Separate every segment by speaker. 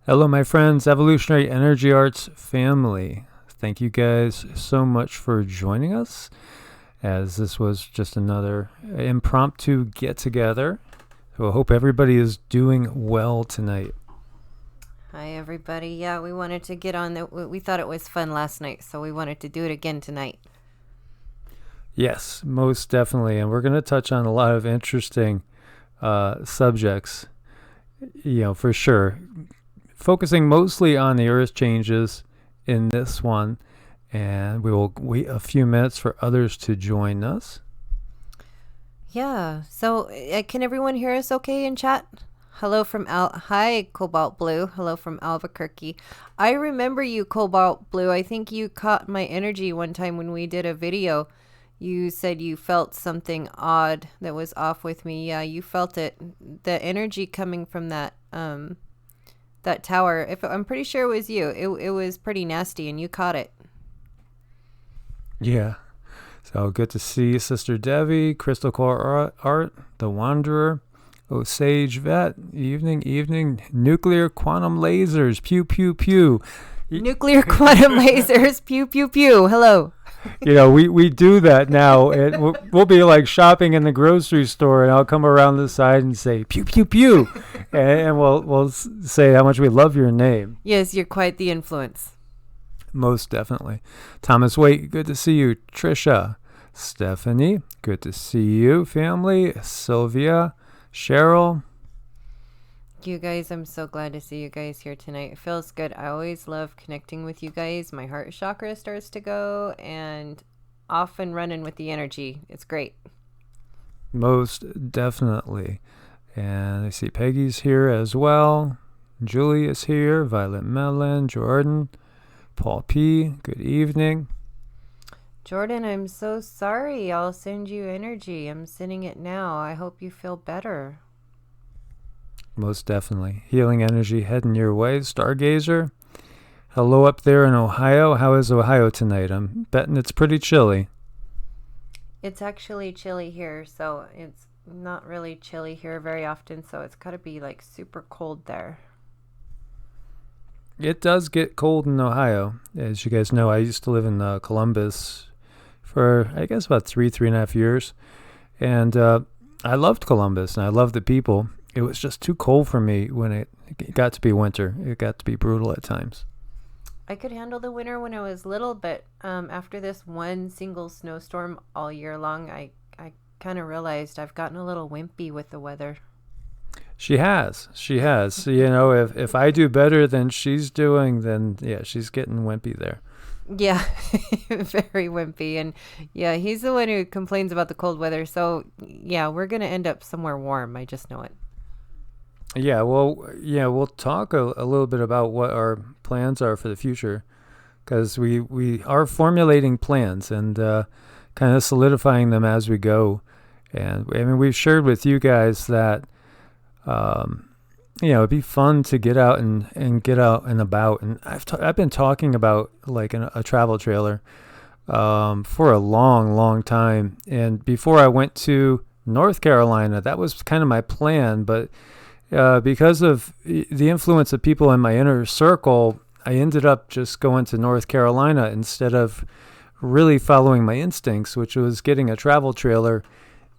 Speaker 1: Hello, my friends, Evolutionary Energy Arts family. Thank you guys so much for joining us, as this was just another impromptu get-together. So I hope everybody is doing well tonight.
Speaker 2: Hi, everybody. Yeah, we wanted to get on. We thought it was fun last night, so we wanted to do it again tonight.
Speaker 1: Yes, most definitely. And we're going to touch on a lot of interesting subjects, for sure. Focusing mostly on the Earth changes in this one, and we will wait a few minutes for others to join us.
Speaker 2: Yeah. So, can everyone hear us okay in chat? Hello from Hi, Cobalt Blue. Hello from Albuquerque. I remember you, Cobalt Blue. I think you caught my energy one time when we did a video. You said you felt something odd that was off with me. Yeah, you felt it. The energy coming from that tower. I'm pretty sure it was you. It was pretty nasty, and you caught it.
Speaker 1: Yeah. So good to see Sister Devi, Crystal Core Art, The Wanderer, Osage Vet, evening, nuclear quantum lasers, pew, pew, pew.
Speaker 2: Nuclear quantum lasers, pew, pew, pew. Hello.
Speaker 1: We do that now. We'll be like shopping in the grocery store, and I'll come around the side and say pew pew pew, and we'll say how much we love your name.
Speaker 2: Yes, you're quite the influence.
Speaker 1: Most definitely. Thomas Waite, good to see you. Trisha, Stephanie, good to see you. Family, Sylvia, Cheryl.
Speaker 2: You guys, I'm so glad to see you guys here tonight. It feels good. I always love connecting with you guys. My heart chakra starts to go and off and running with the energy. It's great.
Speaker 1: Most definitely. And I see Peggy's here as well. Julie is here. Violet Mellon, Jordan, Paul P. Good evening.
Speaker 2: Jordan, I'm so sorry. I'll send you energy. I'm sending it now. I hope you feel better.
Speaker 1: Most definitely. Healing energy heading your way. Stargazer. Hello up there in Ohio. How is Ohio tonight? I'm betting it's pretty chilly.
Speaker 2: It's actually chilly here, so it's not really chilly here very often, so it's got to be like super cold there.
Speaker 1: It does get cold in Ohio. As you guys know, I used to live in Columbus for, I guess, about 3.5 years. And I loved Columbus, and I loved the people. It was just too cold for me when it got to be winter. It got to be brutal at times.
Speaker 2: I could handle the winter when I was little, but after this one single snowstorm all year long, I kind of realized I've gotten a little wimpy with the weather.
Speaker 1: She has. If I do better than she's doing, then yeah, she's getting wimpy there.
Speaker 2: Yeah, very wimpy. And yeah, he's the one who complains about the cold weather. So yeah, we're going to end up somewhere warm. I just know it.
Speaker 1: Yeah, we'll talk a little bit about what our plans are for the future, because we are formulating plans and kind of solidifying them as we go. And I mean, we've shared with you guys that it'd be fun to get out and get out and about. And I've been talking about like a travel trailer for a long time. And before I went to North Carolina, that was kind of my plan, but because of the influence of people in my inner circle, I ended up just going to North Carolina instead of really following my instincts, which was getting a travel trailer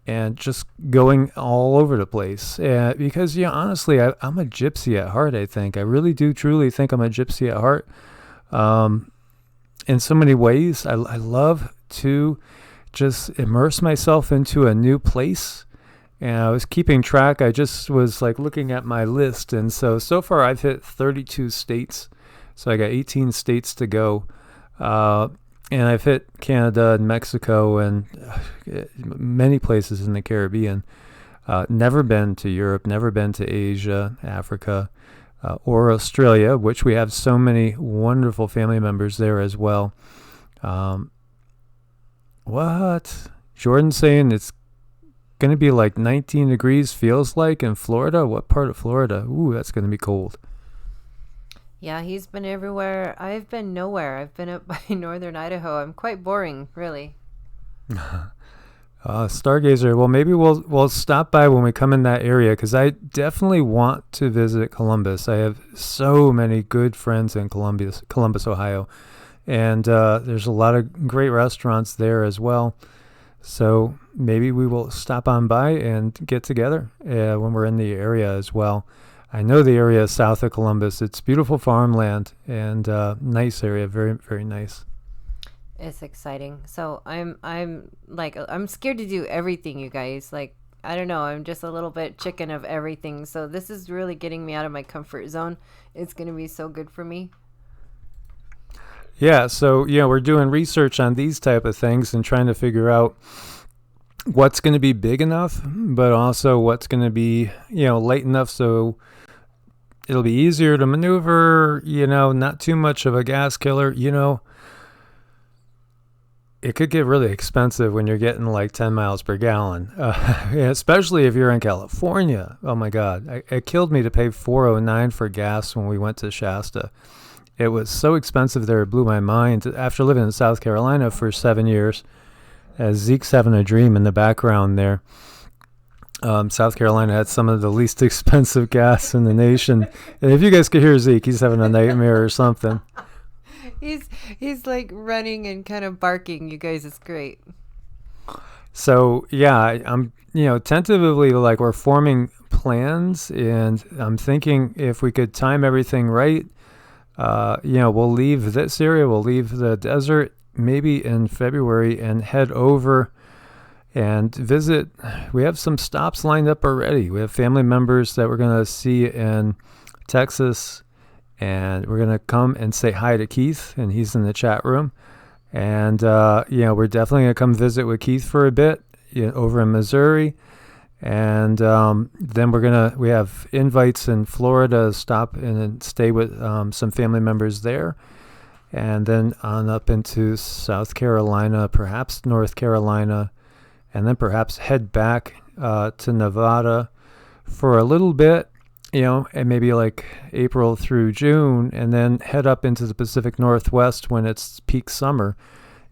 Speaker 1: and just going all over the place. Because, honestly, I'm a gypsy at heart, I think. I really do truly think I'm a gypsy at heart. In so many ways, I love to just immerse myself into a new place. And I was keeping track. I just was like looking at my list. And so far I've hit 32 states. So I got 18 states to go. And I've hit Canada and Mexico and many places in the Caribbean. Never been to Europe, never been to Asia, Africa, or Australia, which we have so many wonderful family members there as well. What? Jordan's saying it's going to be like 19 degrees feels like in Florida. What part of Florida? Ooh, that's going to be cold.
Speaker 2: Yeah, he's been everywhere. I've been nowhere. I've been up by northern Idaho. I'm quite boring, really.
Speaker 1: Stargazer. Well, maybe we'll stop by when we come in that area because I definitely want to visit Columbus. I have so many good friends in Columbus, Ohio, and there's a lot of great restaurants there as well. So maybe we will stop on by and get together when we're in the area as well. I know the area south of Columbus. It's beautiful farmland and nice area, very very nice.
Speaker 2: It's exciting. So I'm scared to do everything, you guys. Like, I don't know, I'm just a little bit chicken of everything. So this is really getting me out of my comfort zone. It's going to be so good for me.
Speaker 1: Yeah, so we're doing research on these type of things and trying to figure out what's going to be big enough, but also what's going to be light enough so it'll be easier to maneuver. Not too much of a gas killer. It could get really expensive when you're getting like 10 miles per gallon, especially if you're in California. Oh my God, it killed me to pay $4.09 for gas when we went to Shasta. It was so expensive there, it blew my mind. After living in South Carolina for 7 years, as Zeke's having a dream in the background there, South Carolina had some of the least expensive gas in the nation. And if you guys could hear Zeke, he's having a nightmare or something.
Speaker 2: He's like running and kind of barking. You guys, it's great.
Speaker 1: So yeah, I'm tentatively like we're forming plans, and I'm thinking if we could time everything right, we'll leave this area, we'll leave the desert maybe in February and head over and visit. We have some stops lined up already. We have family members that we're gonna see in Texas. And we're going to come and say hi to Keith, and he's in the chat room. And, we're definitely going to come visit with Keith for a bit over in Missouri. And then we have invites in Florida to stop and stay with some family members there. And then on up into South Carolina, perhaps North Carolina, and then perhaps head back to Nevada for a little bit. And maybe like April through June, and then head up into the Pacific Northwest when it's peak summer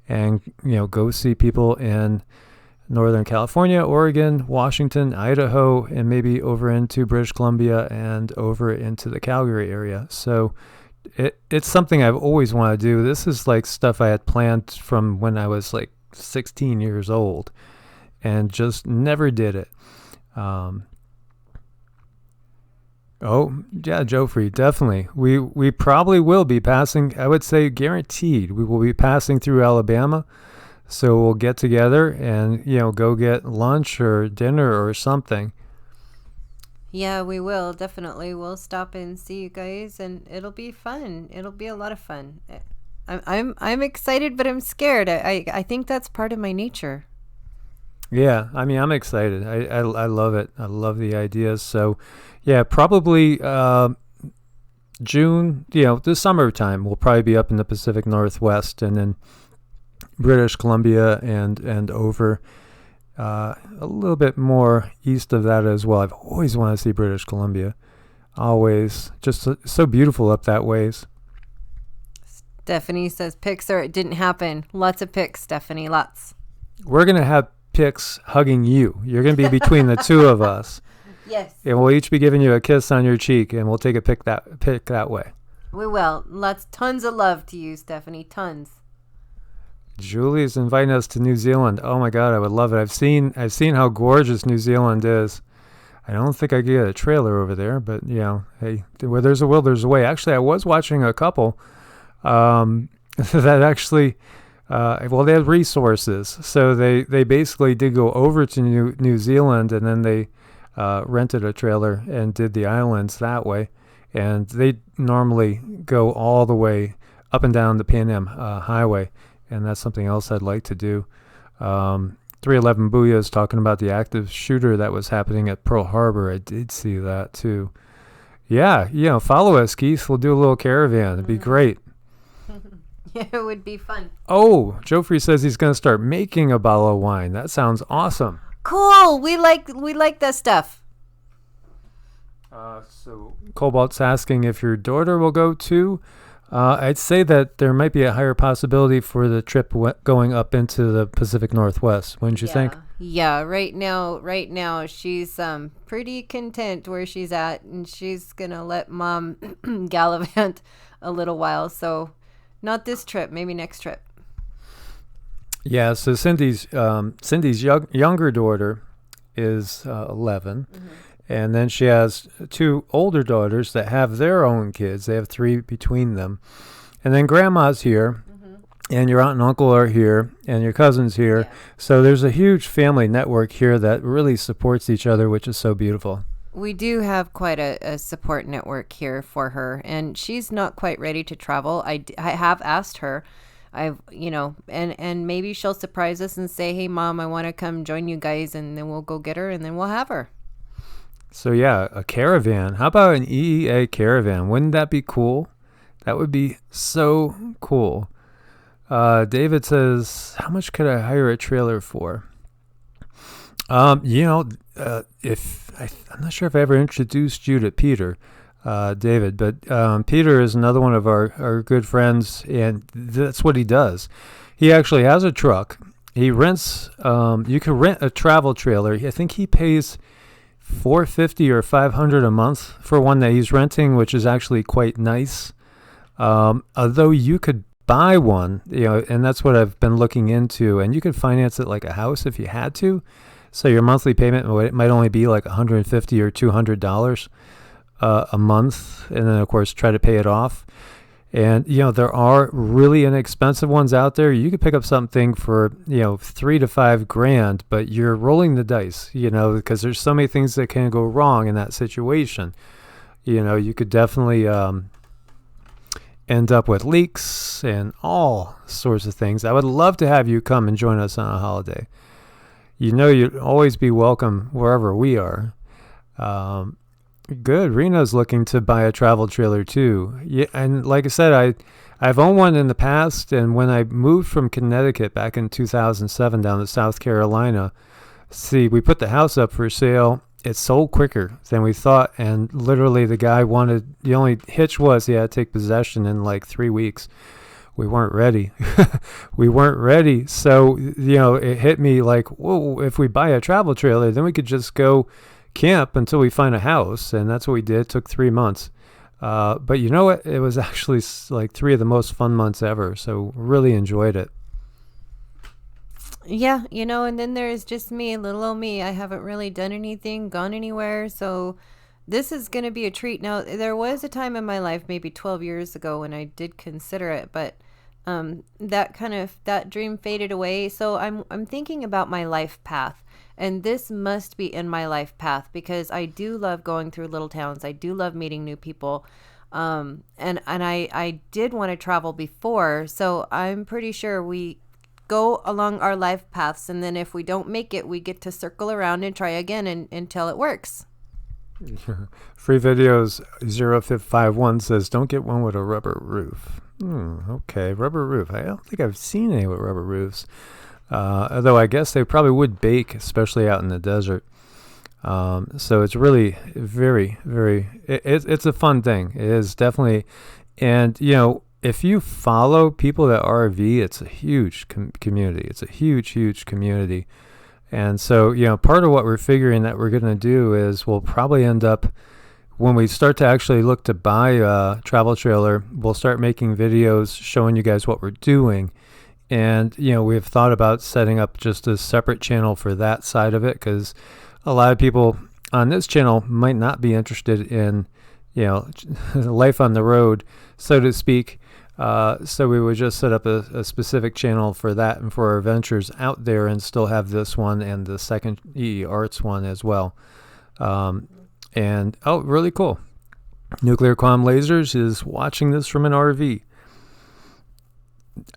Speaker 1: and, go see people in Northern California, Oregon, Washington, Idaho, and maybe over into British Columbia and over into the Calgary area. So it's something I've always wanted to do. This is like stuff I had planned from when I was like 16 years old and just never did it. Oh, yeah, Joffrey, definitely. We probably will be passing, I would say guaranteed, we will be passing through Alabama. So we'll get together and, go get lunch or dinner or something.
Speaker 2: Yeah, we will. Definitely. We'll stop and see you guys, and it'll be fun. It'll be a lot of fun. I'm excited, but I'm scared. I think that's part of my nature.
Speaker 1: Yeah, I mean, I'm excited. I love it. I love the ideas. So, yeah, probably June, the summertime, we'll probably be up in the Pacific Northwest and then British Columbia and over a little bit more east of that as well. I've always wanted to see British Columbia. Always. Just so beautiful up that ways.
Speaker 2: Stephanie says pics or it didn't happen. Lots of pics, Stephanie. Lots.
Speaker 1: We're going to have pics hugging you. You're going to be between the two of us.
Speaker 2: Yes.
Speaker 1: And we'll each be giving you a kiss on your cheek, and we'll take a pic that way.
Speaker 2: We will. Tons of love to you, Stephanie. Tons.
Speaker 1: Julie's inviting us to New Zealand. Oh my God, I would love it. I've seen how gorgeous New Zealand is. I don't think I could get a trailer over there, but hey, where there's a will, there's a way. Actually, I was watching a couple that actually, they had resources, so they basically did go over to New Zealand, and then they rented a trailer and did the islands that way, and they normally go all the way up and down the Pan Am Highway. And that's something else I'd like to do. 311 Booyah is talking about the active shooter that was happening at Pearl Harbor. I did see that too. Yeah, follow us, Keith. We'll do a little caravan. It'd be great.
Speaker 2: Yeah, it would be fun.
Speaker 1: Oh, Joffrey says he's going to start making a bottle of wine. That sounds awesome.
Speaker 2: Cool. We like that stuff.
Speaker 1: So Cobalt's asking if your daughter will go too. I'd say that there might be a higher possibility for the trip going up into the Pacific Northwest, wouldn't you think?
Speaker 2: Yeah, right now she's pretty content where she's at, and she's going to let mom gallivant a little while. So not this trip, maybe next trip.
Speaker 1: Yeah, so Cindy's younger daughter is 11, and then she has two older daughters that have their own kids. They have three between them. And then grandma's here, and your aunt and uncle are here, and your cousin's here.
Speaker 2: Yeah.
Speaker 1: So there's a huge family network here that really supports each other, which is so beautiful.
Speaker 2: We do have quite a support network here for her, and she's not quite ready to travel. I have asked her. And maybe she'll surprise us and say, "Hey, Mom, I want to come join you guys," and then we'll go get her, and then we'll have her.
Speaker 1: So yeah, a caravan. How about an EEA caravan? Wouldn't that be cool? That would be so cool. David says, "How much could I hire a trailer for?" If I'm not sure if I ever introduced you to Peter, David, but Peter is another one of our good friends, and that's what he does. He actually has a truck. He rents. You can rent a travel trailer. I think he pays $450 or $500 a month for one that he's renting, which is actually quite nice. Although you could buy one, and that's what I've been looking into, and you could finance it like a house if you had to. So your monthly payment might only be like $150 or $200 a month, and then of course try to pay it off. And there are really inexpensive ones out there. You could pick up something for $3 to $5 grand, but you're rolling the dice, because there's so many things that can go wrong in that situation. You could definitely end up with leaks and all sorts of things. I would love to have you come and join us on a holiday. You'd always be welcome wherever we are. Good. Rena's looking to buy a travel trailer too. Yeah, and like I said, I've owned one in the past, and when I moved from Connecticut back in 2007 down to South Carolina, we put the house up for sale. It sold quicker than we thought, and literally the only hitch was he had to take possession in like 3 weeks. We weren't ready. We weren't ready. So, it hit me like, whoa, if we buy a travel trailer, then we could just go camp until we find a house. And that's what we did. It took 3 months. But you know what? It was actually like 3 of the most fun months ever. So really enjoyed it.
Speaker 2: Yeah, and then there's just me, little old me. I haven't really done anything, gone anywhere. So this is going to be a treat. Now, there was a time in my life, maybe 12 years ago, when I did consider it, but that dream faded away. So I'm thinking about my life path, and this must be in my life path because I do love going through little towns. I do love meeting new people. And I did want to travel before, so I'm pretty sure we go along our life paths, and then if we don't make it, we get to circle around and try again until it works.
Speaker 1: Free Videos 0551 says, don't get one with a rubber roof. Okay, rubber roof. I don't think I've seen any with rubber roofs. Although I guess they probably would bake, especially out in the desert. So it's really very, very, it's a fun thing. It is definitely. And, if you follow people that RV, it's a huge community. It's a huge, huge community. And so, part of what we're figuring that we're going to do is we'll probably end up, when we start to actually look to buy a travel trailer, we'll start making videos showing you guys what we're doing. And, we've thought about setting up just a separate channel for that side of it because a lot of people on this channel might not be interested in, life on the road, so to speak. So we would just set up a specific channel for that and for our ventures out there and still have this one and the second EE Arts one as well. Really cool. Nuclear Quantum Lasers is watching this from an RV.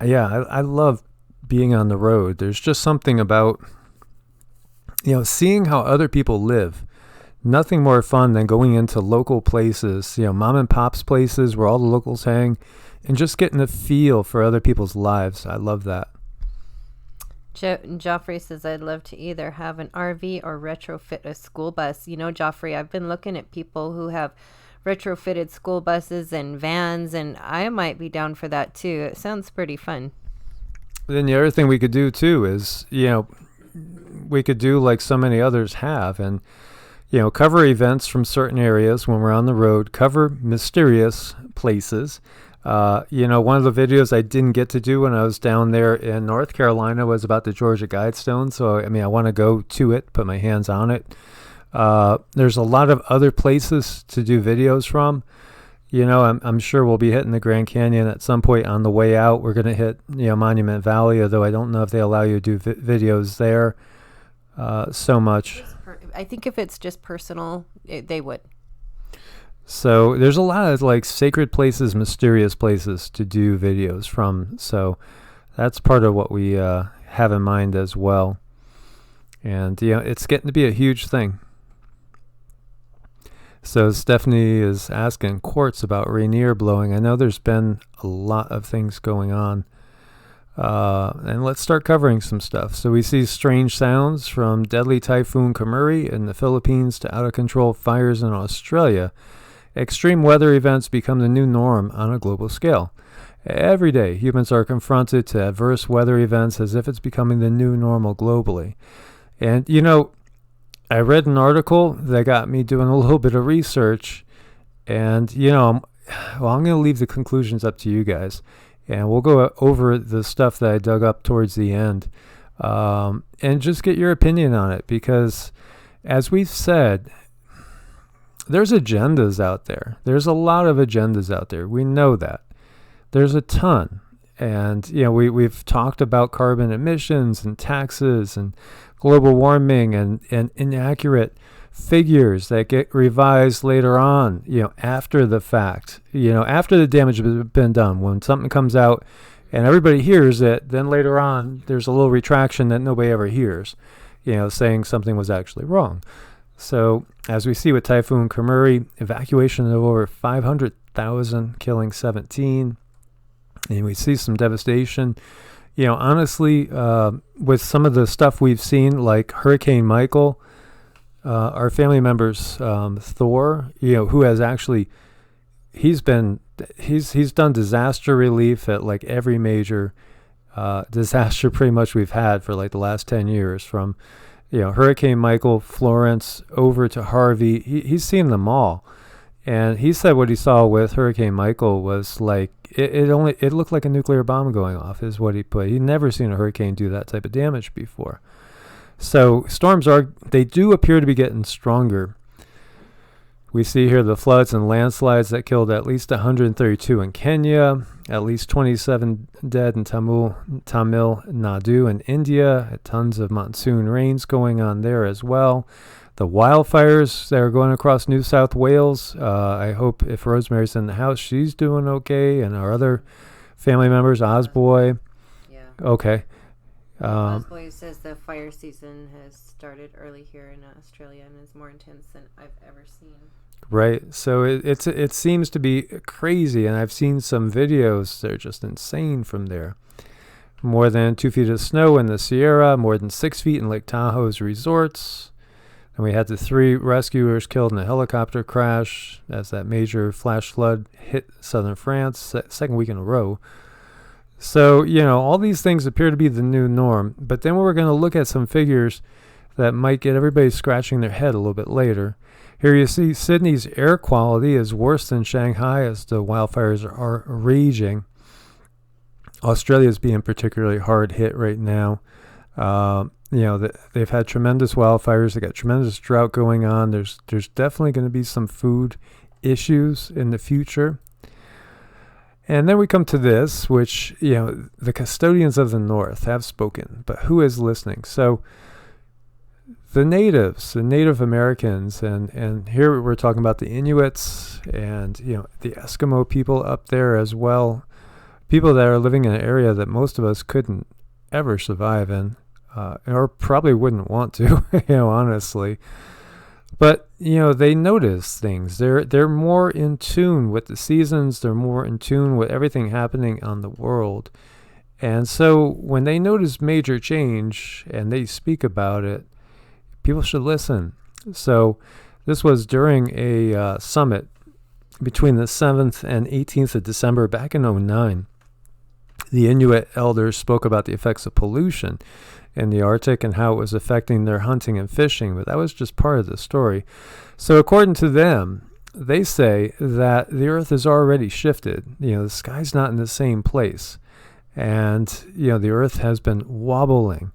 Speaker 1: Yeah, I love being on the road. There's just something about, seeing how other people live. Nothing more fun than going into local places, mom and pop's places where all the locals hang, and just getting a feel for other people's lives. I love that.
Speaker 2: Joffrey says, I'd love to either have an RV or retrofit a school bus. Joffrey, I've been looking at people who have retrofitted school buses and vans, and I might be down for that too. It sounds pretty fun.
Speaker 1: Then the other thing we could do too is, we could do like so many others have, and cover events from certain areas when we're on the road, cover mysterious places. One of the videos I didn't get to do when I was down there in North Carolina was about the Georgia Guidestone. So, I want to go to it, put my hands on it. There's a lot of other places to do videos from. I'm sure we'll be hitting the Grand Canyon at some point on the way out. We're going to hit, Monument Valley, although I don't know if they allow you to do videos there so much.
Speaker 2: I think if it's just personal, they would.
Speaker 1: So there's a lot of like sacred places, mysterious places to do videos from. So that's part of what we have in mind as well. And, it's getting to be a huge thing. So Stephanie is asking Quartz about Rainier blowing. I know there's been a lot of things going on. And let's start covering some stuff. So we see strange sounds from deadly Typhoon Kamuri in the Philippines to out-of-control fires in Australia. Extreme weather events become the new norm on a global scale. Every day, humans are confronted to adverse weather events as if it's becoming the new normal globally. And, I read an article that got me doing a little bit of research. And, I'm going to leave the conclusions up to you guys. And we'll go over the stuff that I dug up towards the end. And just get your opinion on it. Because, as we've said, there's agendas out there. There's a lot of agendas out there. We know that. There's a ton. And, we've talked about carbon emissions and taxes and global warming and inaccurate figures that get revised later on, after the fact, after the damage has been done. When something comes out and everybody hears it, then later on there's a little retraction that nobody ever hears, saying something was actually wrong. So as we see with Typhoon Kamuri, evacuation of over 500,000, killing 17. And we see some devastation. Honestly, with some of the stuff we've seen, like Hurricane Michael, our family members, Thor, who has actually, he's done disaster relief at like every major disaster pretty much we've had for like the last 10 years, from Hurricane Michael, Florence, over to Harvey. He's seen them all. And he said what he saw with Hurricane Michael was like, it looked like a nuclear bomb going off, is what he put. He'd never seen a hurricane do that type of damage before. So storms they do appear to be getting stronger. We see here the floods and landslides that killed at least 132 in Kenya, at least 27 dead in Tamil Nadu in India, tons of monsoon rains going on there as well. The wildfires that are going across New South Wales, I hope if Rosemary's in the house, she's doing okay, and our other family members, Osboy.
Speaker 2: Yeah.
Speaker 1: Okay.
Speaker 2: Osboy says the fire season has started early here in Australia and is more intense than I've ever seen.
Speaker 1: Right. So it seems to be crazy, and I've seen some videos that are just insane from there. More than 2 feet of snow in the Sierra, more than 6 feet in Lake Tahoe's resorts. And we had the 3 rescuers killed in a helicopter crash as that major flash flood hit southern France, second week in a row. So, all these things appear to be the new norm. But then we're going to look at some figures that might get everybody scratching their head a little bit later. Here you see Sydney's air quality is worse than Shanghai as the wildfires are raging. Australia is being particularly hard hit right now. They've had tremendous wildfires. They got tremendous drought going on. There's definitely going to be some food issues in the future. And then we come to this, which, the custodians of the North have spoken, but who is listening? So the natives, the Native Americans, and here we're talking about the Inuits and, the Eskimo people up there as well. People that are living in an area that most of us couldn't ever survive in. Or probably wouldn't want to, honestly. But, they notice things. They're more in tune with the seasons. They're more in tune with everything happening on the world. And so when they notice major change and they speak about it, people should listen. So this was during a summit between the 7th and 18th of December back in '09, the Inuit elders spoke about the effects of pollution in the Arctic and how it was affecting their hunting and fishing, but that was just part of the story. So according to them, they say that the Earth has already shifted. The sky's not in the same place. And, the Earth has been wobbling.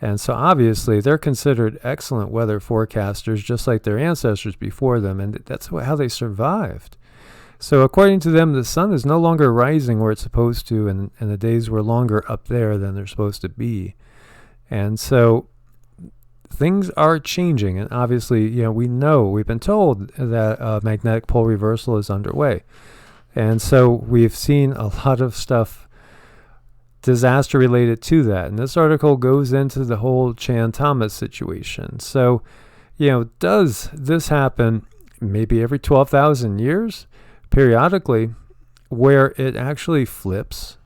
Speaker 1: And so obviously they're considered excellent weather forecasters, just like their ancestors before them. And that's how they survived. So according to them, the sun is no longer rising where it's supposed to, and the days were longer up there than they're supposed to be. And so things are changing. And obviously, we've been told that magnetic pole reversal is underway. And so we've seen a lot of stuff disaster related to that. And this article goes into the whole Chan Thomas situation. So, does this happen maybe every 12,000 years, periodically, where it actually flips?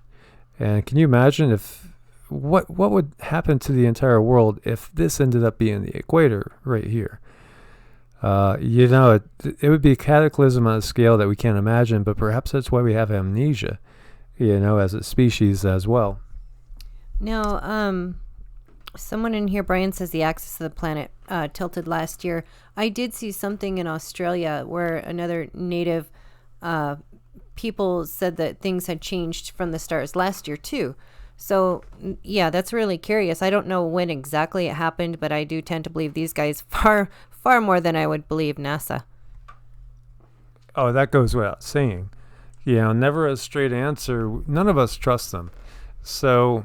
Speaker 1: And can you imagine what would happen to the entire world if this ended up being the equator right here? It would be a cataclysm on a scale that we can't imagine, but perhaps that's why we have amnesia, as a species as well.
Speaker 2: Now, someone in here, Brian, says the axis of the planet tilted last year. I did see something in Australia where another native people said that things had changed from the stars last year too. So, yeah, that's really curious. I don't know when exactly it happened, but I do tend to believe these guys far more than I would believe NASA.
Speaker 1: Oh, that goes without saying. Never a straight answer. None of us trust them. So,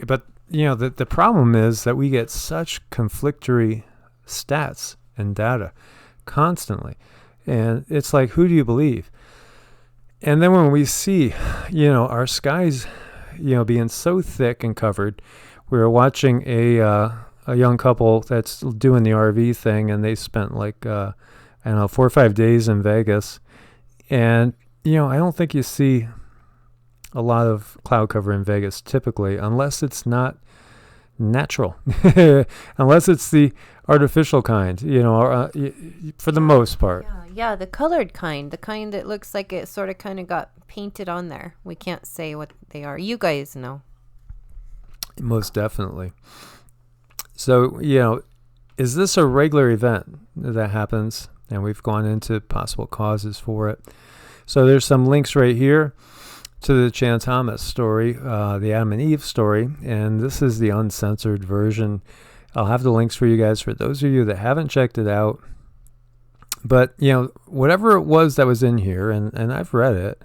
Speaker 1: but, the problem is that we get such conflictory stats and data constantly. And it's like, who do you believe? And then when we see, our skies being so thick and covered, we were watching a young couple that's doing the RV thing, and they spent 4 or 5 days in Vegas. And, I don't think you see a lot of cloud cover in Vegas typically, unless it's not natural, unless it's the artificial kind, for the most part.
Speaker 2: Yeah, the colored kind, the kind that looks like it sort of kind of got painted on there. We can't say what they are. You guys know.
Speaker 1: Most definitely. So, is this a regular event that happens? And we've gone into possible causes for it. So there's some links right here to the Chan Thomas story, the Adam and Eve story. And this is the uncensored version. I'll have the links for you guys for those of you that haven't checked it out. But, whatever it was that was in here, and I've read it,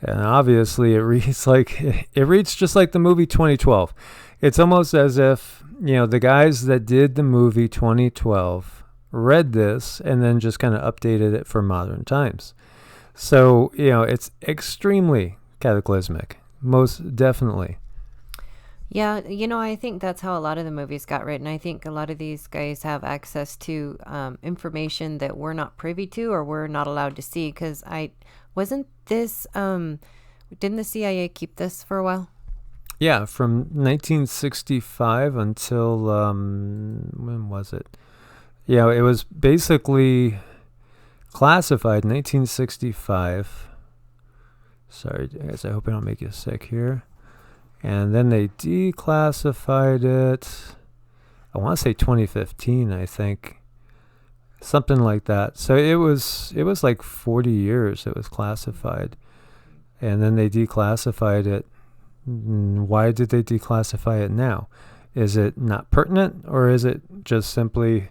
Speaker 1: and obviously it reads just like the movie 2012. It's almost as if, the guys that did the movie 2012 read this and then just kind of updated it for modern times. So, it's extremely cataclysmic, most definitely.
Speaker 2: Yeah, I think that's how a lot of the movies got written. I think a lot of these guys have access to information that we're not privy to or we're not allowed to see. Because didn't the CIA keep this for a while?
Speaker 1: Yeah, from 1965 until, when was it? Yeah, it was basically classified in 1965. Sorry, guys, I hope I don't make you sick here. And then they declassified it, I want to say 2015, I think. Something like that. So it was like 40 years it was classified. And then they declassified it. Why did they declassify it now? Is it not pertinent, or is it just simply,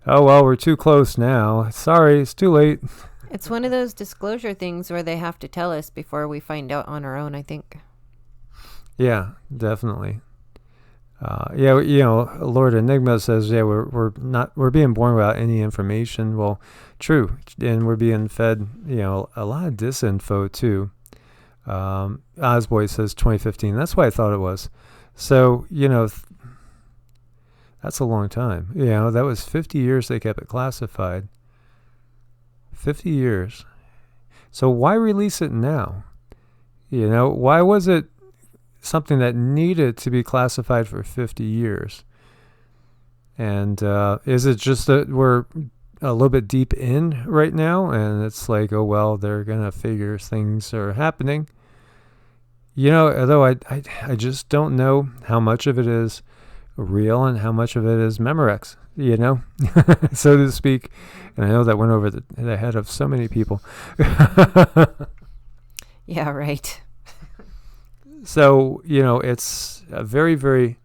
Speaker 1: oh, well, we're too close now. Sorry, it's too late.
Speaker 2: It's one of those disclosure things where they have to tell us before we find out on our own, I think.
Speaker 1: Yeah, definitely. Lord Enigma says, we're being born without any information. Well, true. And we're being fed, a lot of disinfo too. Osboy says 2015. That's what I thought it was. So, that's a long time. That was 50 years they kept it classified. 50 years. So why release it now? Why was it something that needed to be classified for 50 years? And is it just that we're a little bit deep in right now, and it's like, oh well, they're gonna figure things are happening. Although I just don't know how much of it is real and how much of it is Memorex, so to speak. And I know that went over the head of so many people.
Speaker 2: Yeah, right.
Speaker 1: So, it's a very, very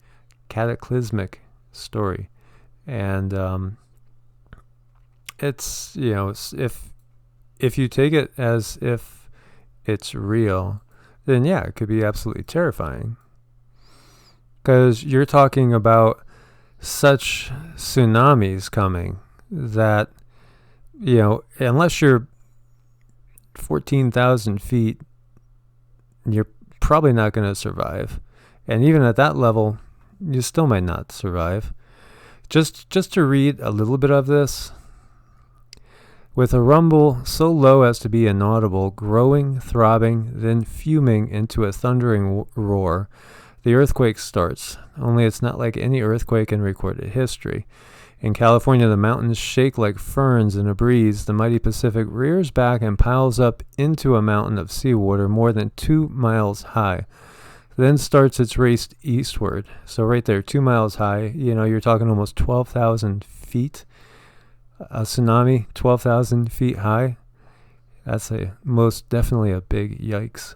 Speaker 1: cataclysmic story. And it's, if you take it as if it's real, then yeah, it could be absolutely terrifying. Because you're talking about such tsunamis coming that, unless you're 14,000 feet, you're probably not going to survive. And even at that level, you still might not survive. Just to read a little bit of this. With a rumble so low as to be inaudible, growing, throbbing, then fuming into a thundering roar, the earthquake starts. Only it's not like any earthquake in recorded history. In California, the mountains shake like ferns in a breeze. The mighty Pacific rears back and piles up into a mountain of seawater more than 2 miles high. Then starts its race eastward. So right there, 2 miles high, you're talking almost 12,000 feet. A tsunami, 12,000 feet high. That's most definitely a big yikes.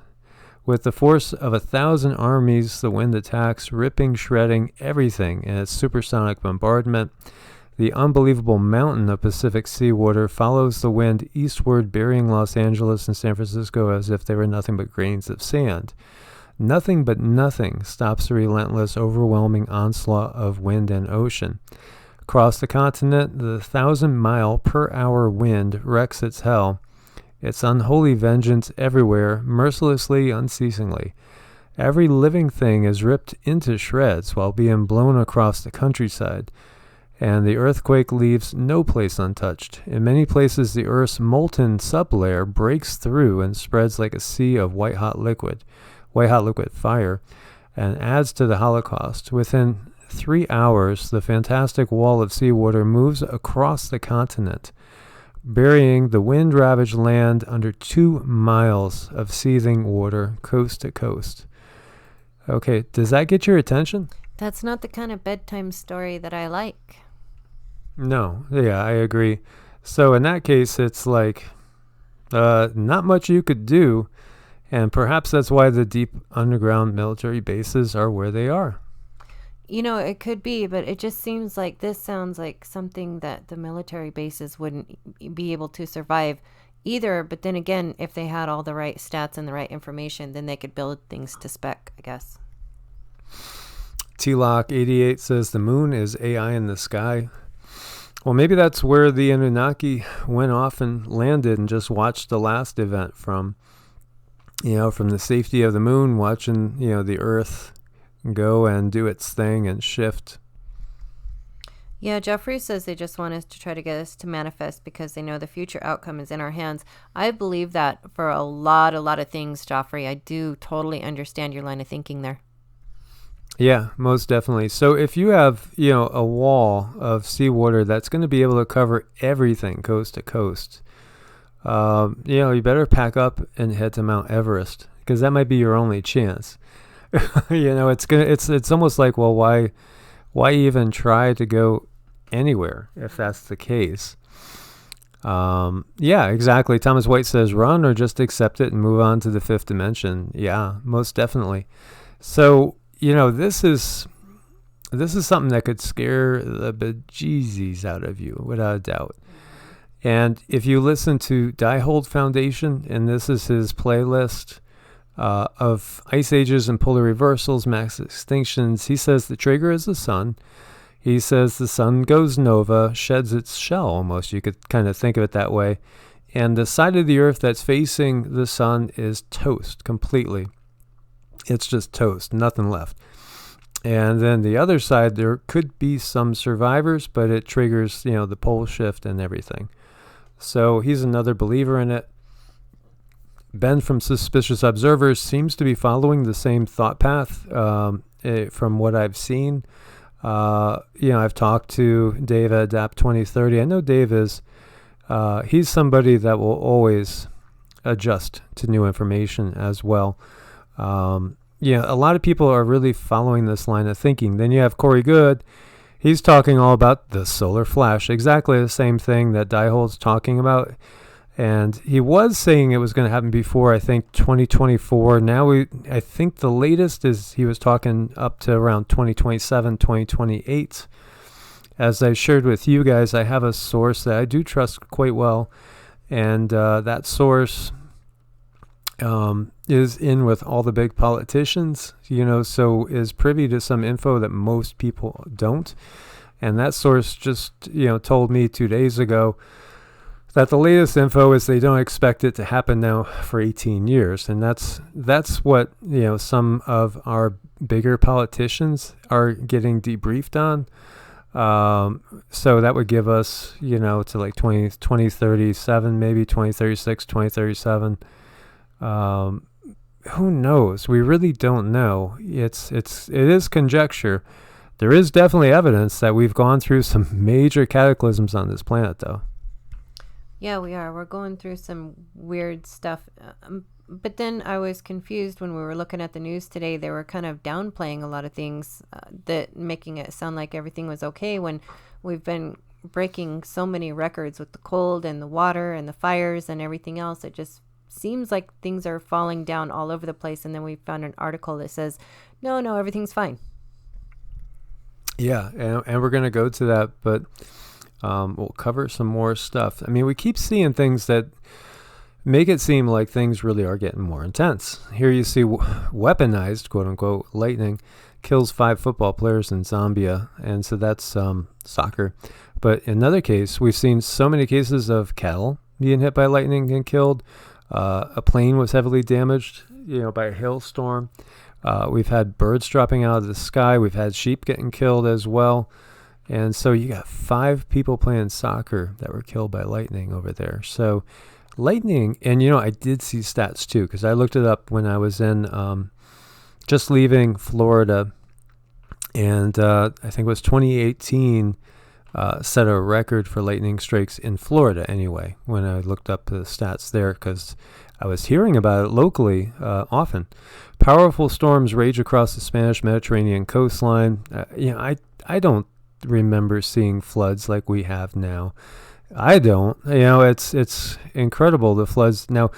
Speaker 1: With the force of 1,000 armies, the wind attacks, ripping, shredding everything in its supersonic bombardment. The unbelievable mountain of Pacific seawater follows the wind eastward, burying Los Angeles and San Francisco as if they were nothing but grains of sand. Nothing but nothing stops the relentless, overwhelming onslaught of wind and ocean. Across the continent, the 1,000-mile-per-hour wind wrecks its hell, its unholy vengeance everywhere, mercilessly, unceasingly. Every living thing is ripped into shreds while being blown across the countryside, and the earthquake leaves no place untouched. In many places, the Earth's molten sublayer breaks through and spreads like a sea of white-hot liquid fire, and adds to the Holocaust. Within 3 hours, the fantastic wall of seawater moves across the continent, burying the wind-ravaged land under 2 miles of seething water, coast to coast. Okay, does that get your attention?
Speaker 2: That's not the kind of bedtime story that I like.
Speaker 1: No, yeah, I agree. So in that case, it's like not much you could do, and perhaps that's why the deep underground military bases are where they are.
Speaker 2: It could be, but it just seems like this sounds like something that the military bases wouldn't be able to survive either. But then again, if they had all the right stats and the right information, then they could build things to spec, I guess.
Speaker 1: T-Lock88 says the moon is AI in the sky. Well, maybe that's where the Anunnaki went off and landed and just watched the last event from the safety of the moon, watching, the Earth go and do its thing and shift.
Speaker 2: Yeah, Jeffrey says they just want us to try to get us to manifest because they know the future outcome is in our hands. I believe that for a lot of things, Joffrey. I do totally understand your line of thinking there.
Speaker 1: Yeah, most definitely. So if you have, a wall of seawater that's going to be able to cover everything coast to coast, you better pack up and head to Mount Everest because that might be your only chance. It's almost like, well, why even try to go anywhere if that's the case? Yeah, exactly. Thomas White says run or just accept it and move on to the fifth dimension. Yeah, most definitely. So, this is something that could scare the bejesus out of you without a doubt. And if you listen to Diehold Foundation, and this is his playlist of ice ages and polar reversals, mass extinctions, he says the trigger is the sun. He says the sun goes nova, sheds its shell almost. You could kind of think of it that way. And the side of the earth that's facing the sun is toast completely. It's just toast, nothing left. And then the other side, there could be some survivors, but it triggers, the pole shift and everything. So he's another believer in it. Ben from Suspicious Observers seems to be following the same thought path from what I've seen. I've talked to Dave at Adapt 2030. I know Dave is, he's somebody that will always adjust to new information as well. A lot of people are really following this line of thinking. Then you have Corey Good. He's talking all about the solar flash, exactly the same thing that Diehold's talking about. And he was saying it was going to happen before, I think, 2024. Now, I think the latest is he was talking up to around 2027, 2028. As I shared with you guys, I have a source that I do trust quite well. And that source is in with all the big politicians, so is privy to some info that most people don't. And that source just, told me 2 days ago that the latest info is they don't expect it to happen now for 18 years. And that's what, some of our bigger politicians are getting debriefed on. So that would give us, to like 2037, maybe 2036, 2037. Who knows? We really don't know. It is conjecture. There is definitely evidence that we've gone through some major cataclysms on this planet, though.
Speaker 2: Yeah, we are. We're going through some weird stuff. But then I was confused when we were looking at the news today. They were kind of downplaying a lot of things, that making it sound like everything was okay when we've been breaking so many records with the cold and the water and the fires and everything else. It just seems like things are falling down all over the place. And then we found an article that says, no, everything's fine.
Speaker 1: Yeah, and we're going to go to that, but we'll cover some more stuff. I mean, we keep seeing things that make it seem like things really are getting more intense. Here you see weaponized, quote unquote, lightning kills 5 football players in Zambia. And so that's soccer. But in another case, we've seen so many cases of cattle being hit by lightning and killed. A plane was heavily damaged, by a hailstorm. We've had birds dropping out of the sky. We've had sheep getting killed as well. And so you got 5 people playing soccer that were killed by lightning over there. So lightning, and I did see stats too, because I looked it up when I was in just leaving Florida. And I think it was 2018 set a record for lightning strikes in Florida anyway, when I looked up the stats there, because I was hearing about it locally often. Powerful storms rage across the Spanish Mediterranean coastline. I don't remember seeing floods like we have now. I don't. It's incredible, the floods. Now,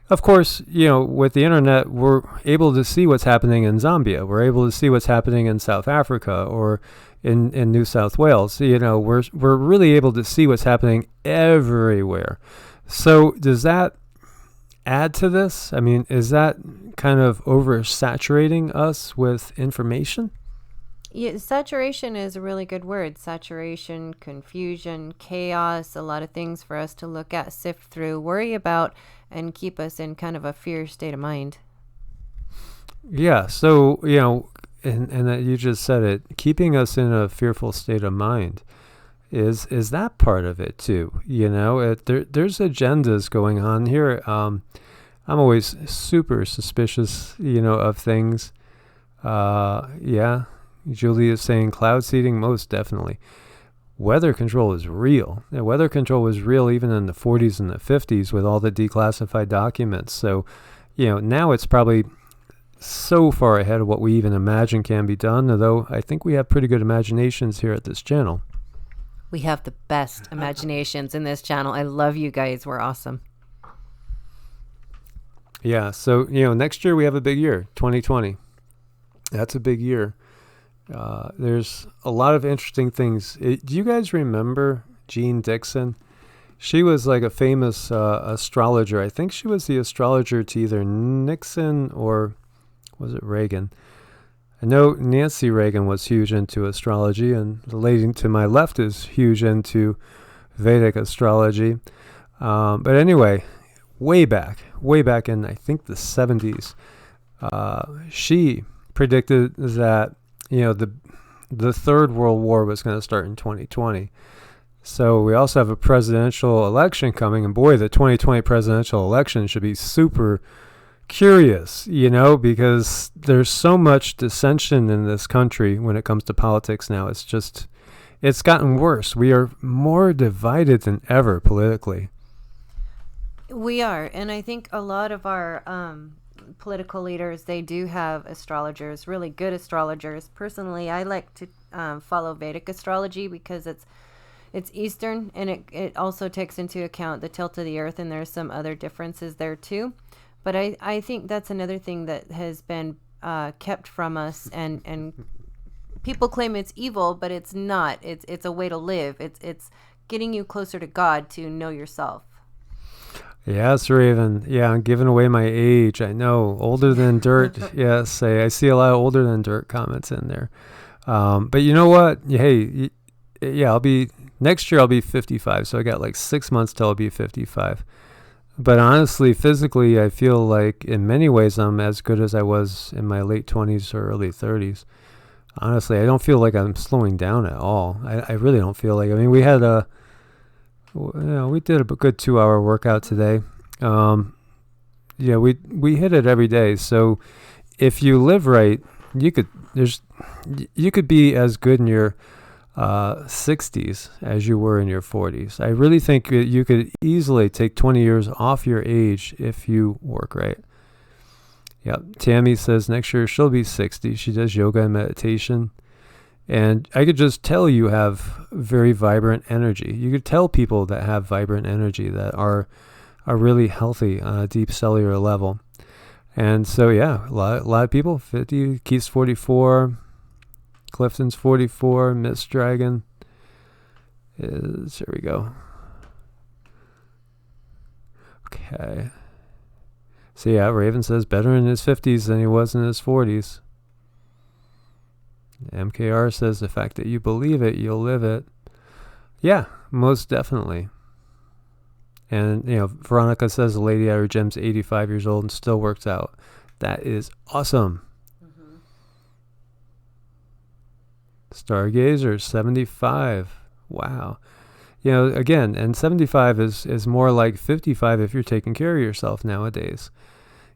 Speaker 1: of course, with the internet, we're able to see what's happening in Zambia. We're able to see what's happening in South Africa or in New South Wales. We're really able to see what's happening everywhere. So does that add to this? I mean, is that kind of oversaturating us with information?
Speaker 2: Yeah, saturation is a really good word. Saturation, confusion, chaos, a lot of things for us to look at, sift through, worry about, and keep us in kind of a fear state of mind.
Speaker 1: Yeah, so, and that you just said it, keeping us in a fearful state of mind is that part of it too. There's agendas going on here. I'm always super suspicious, of things. Yeah. Julie is saying cloud seeding, most definitely. Weather control is real. And weather control was real even in the 40s and the 50s with all the declassified documents. So, now it's probably so far ahead of what we even imagine can be done, although I think we have pretty good imaginations here at this channel.
Speaker 2: We have the best imaginations in this channel. I love you guys. We're awesome.
Speaker 1: Yeah, so, next year we have a big year, 2020. That's a big year. There's a lot of interesting things. Do you guys remember Jean Dixon? She was like a famous astrologer. I think she was the astrologer to either Nixon or was it Reagan? I know Nancy Reagan was huge into astrology, and the lady to my left is huge into Vedic astrology. But anyway, way back in, I think, the 70s, she predicted that the Third World War was going to start in 2020. So we also have a presidential election coming, and boy, the 2020 presidential election should be super curious, because there's so much dissension in this country when it comes to politics now. It's gotten worse. We are more divided than ever politically.
Speaker 2: We are, and I think a lot of our political leaders, they do have astrologers, really good astrologers. Personally, I like to follow Vedic astrology because it's Eastern, and it also takes into account the tilt of the earth, and there's some other differences there too. But I think that's another thing that has been kept from us, and people claim it's evil, but it's not. It's a way to live. It's getting you closer to God, to know yourself.
Speaker 1: Yes, Raven. Yeah, I'm giving away my age. I know. Older than dirt. Yes, I see a lot of older than dirt comments in there. But you know what? Hey, yeah, next year I'll be 55. So I got like 6 months till I'll be 55. But honestly, physically, I feel like in many ways I'm as good as I was in my late 20s or early 30s. Honestly, I don't feel like I'm slowing down at all. I really don't feel like. I mean, we did a good 2-hour workout today. We hit it every day. So if you live right, you could be as good in your 60s as you were in your 40s. I really think you could easily take 20 years off your age if you work right. Yep. Tammy says next year she'll be 60. She does yoga and meditation. And I could just tell you have very vibrant energy. You could tell people that have vibrant energy that are really healthy on a deep cellular level. And so, yeah, a lot of people, 50, Keith's 44, Clifton's 44, Miss Dragon is, here we go. Okay. So, yeah, Raven says better in his 50s than he was in his 40s. MKR says the fact that you believe it, you'll live it. Yeah, most definitely. And, Veronica says the lady at her gym's 85 years old and still works out. That is awesome. Mm-hmm. Stargazer, 75. Wow. Again, and 75 is more like 55 if you're taking care of yourself nowadays.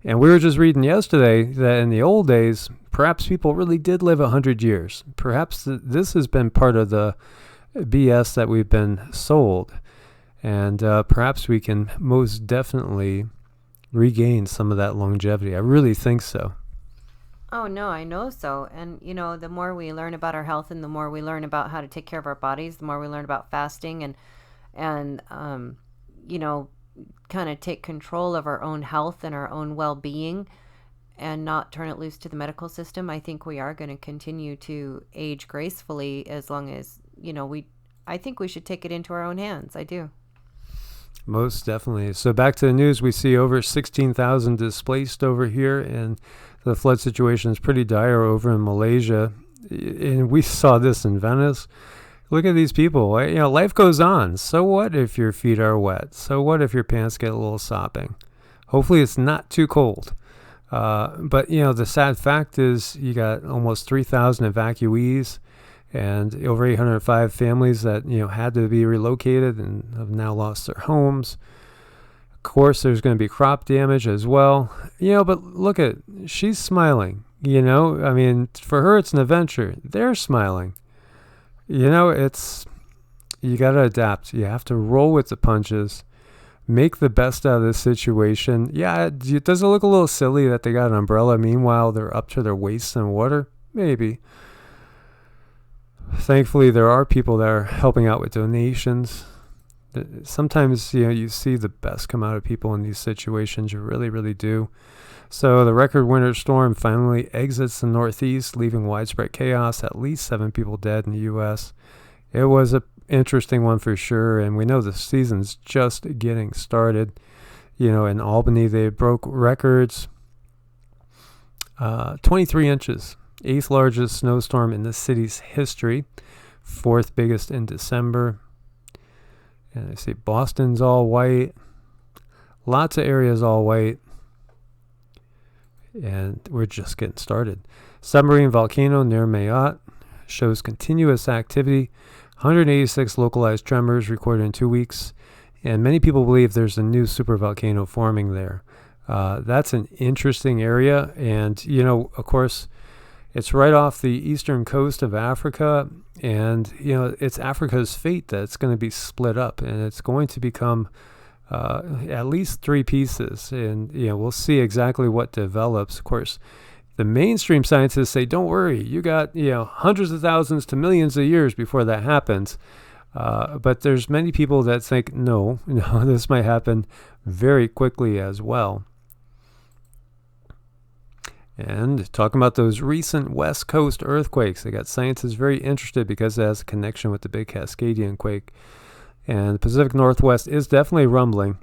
Speaker 1: And we were just reading yesterday that in the old days, perhaps people really did live 100 years. Perhaps this has been part of the BS that we've been sold. And perhaps we can most definitely regain some of that longevity. I really think so.
Speaker 2: Oh, no, I know so. And, the more we learn about our health and the more we learn about how to take care of our bodies, the more we learn about fasting and kind of take control of our own health and our own well-being and not turn it loose to the medical system, I think we are going to continue to age gracefully as long as, I think we should take it into our own hands. I do.
Speaker 1: Most definitely. So back to the news, we see over 16,000 displaced over here, and the flood situation is pretty dire over in Malaysia. And we saw this in Venice. Look at these people. Life goes on. So what if your feet are wet? So what if your pants get a little sopping? Hopefully it's not too cold. But the sad fact is you got almost 3,000 evacuees and over 805 families that, had to be relocated and have now lost their homes. Of course, there's going to be crop damage as well. But look she's smiling. I mean, for her, it's an adventure. They're smiling. You got to adapt. You have to roll with the punches, make the best out of this situation. Yeah, does it look a little silly that they got an umbrella? Meanwhile, they're up to their waists in water? Maybe. Thankfully, there are people that are helping out with donations. Sometimes, you see the best come out of people in these situations. You really, really do. So the record winter storm finally exits the Northeast, leaving widespread chaos, at least 7 people dead in the U.S. It was an interesting one for sure, and we know the season's just getting started. In Albany, they broke records. 23 inches, 8th largest snowstorm in the city's history, 4th biggest in December. And I see Boston's all white. Lots of areas all white. And we're just getting started. Submarine volcano near Mayotte shows continuous activity. 186 localized tremors recorded in 2 weeks. And many people believe there's a new supervolcano forming there. That's an interesting area. And, of course, it's right off the eastern coast of Africa. And, it's Africa's fate that's going to be split up. And it's going to become at least 3 pieces. And, we'll see exactly what develops. Of course, the mainstream scientists say, don't worry, you got, hundreds of thousands to millions of years before that happens. But there's many people that think, no, this might happen very quickly as well. And talking about those recent West Coast earthquakes, they got scientists very interested because it has a connection with the big Cascadian quake. And the Pacific Northwest is definitely rumbling.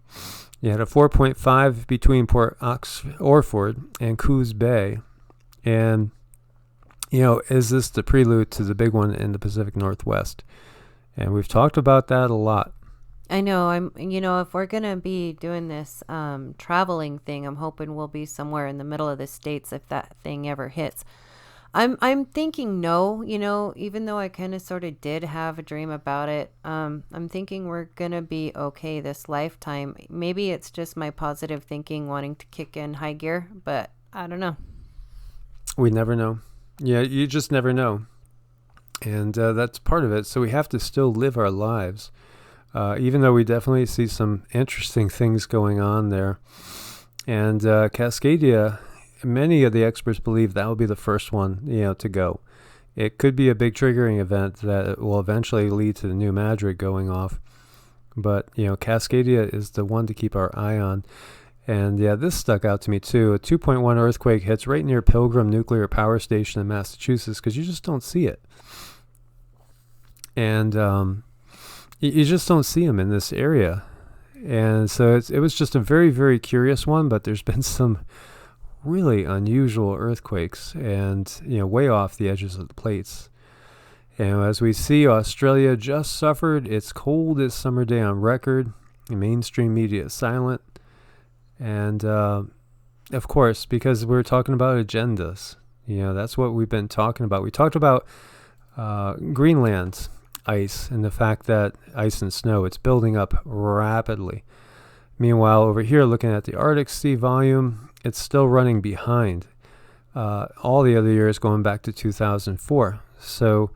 Speaker 1: You had a 4.5 between Port Orford and Coos Bay. And, is this the prelude to the big one in the Pacific Northwest? And we've talked about that a lot.
Speaker 2: I know. If we're going to be doing this traveling thing, I'm hoping we'll be somewhere in the middle of the States if that thing ever hits. I'm thinking no, even though I kind of sort of did have a dream about it. I'm thinking we're going to be okay this lifetime. Maybe it's just my positive thinking wanting to kick in high gear, but I don't know.
Speaker 1: We never know. Yeah, you just never know. And that's part of it. So we have to still live our lives. Even though we definitely see some interesting things going on there. And Cascadia, many of the experts believe that will be the first one, to go. It could be a big triggering event that will eventually lead to the new Madrid going off. But, Cascadia is the one to keep our eye on. And yeah, this stuck out to me too. A 2.1 earthquake hits right near Pilgrim Nuclear Power Station in Massachusetts because you just don't see it. And you just don't see them in this area. And so it was just a very, very curious one, but there's been some really unusual earthquakes and, way off the edges of the plates. And as we see, Australia just suffered its coldest summer day on record. The mainstream media is silent. And, of course, because we're talking about agendas, that's what we've been talking about. We talked about Greenland's ice and the fact that ice and snow, it's building up rapidly. Meanwhile, over here, looking at the Arctic sea volume, it's still running behind all the other years going back to 2004. So,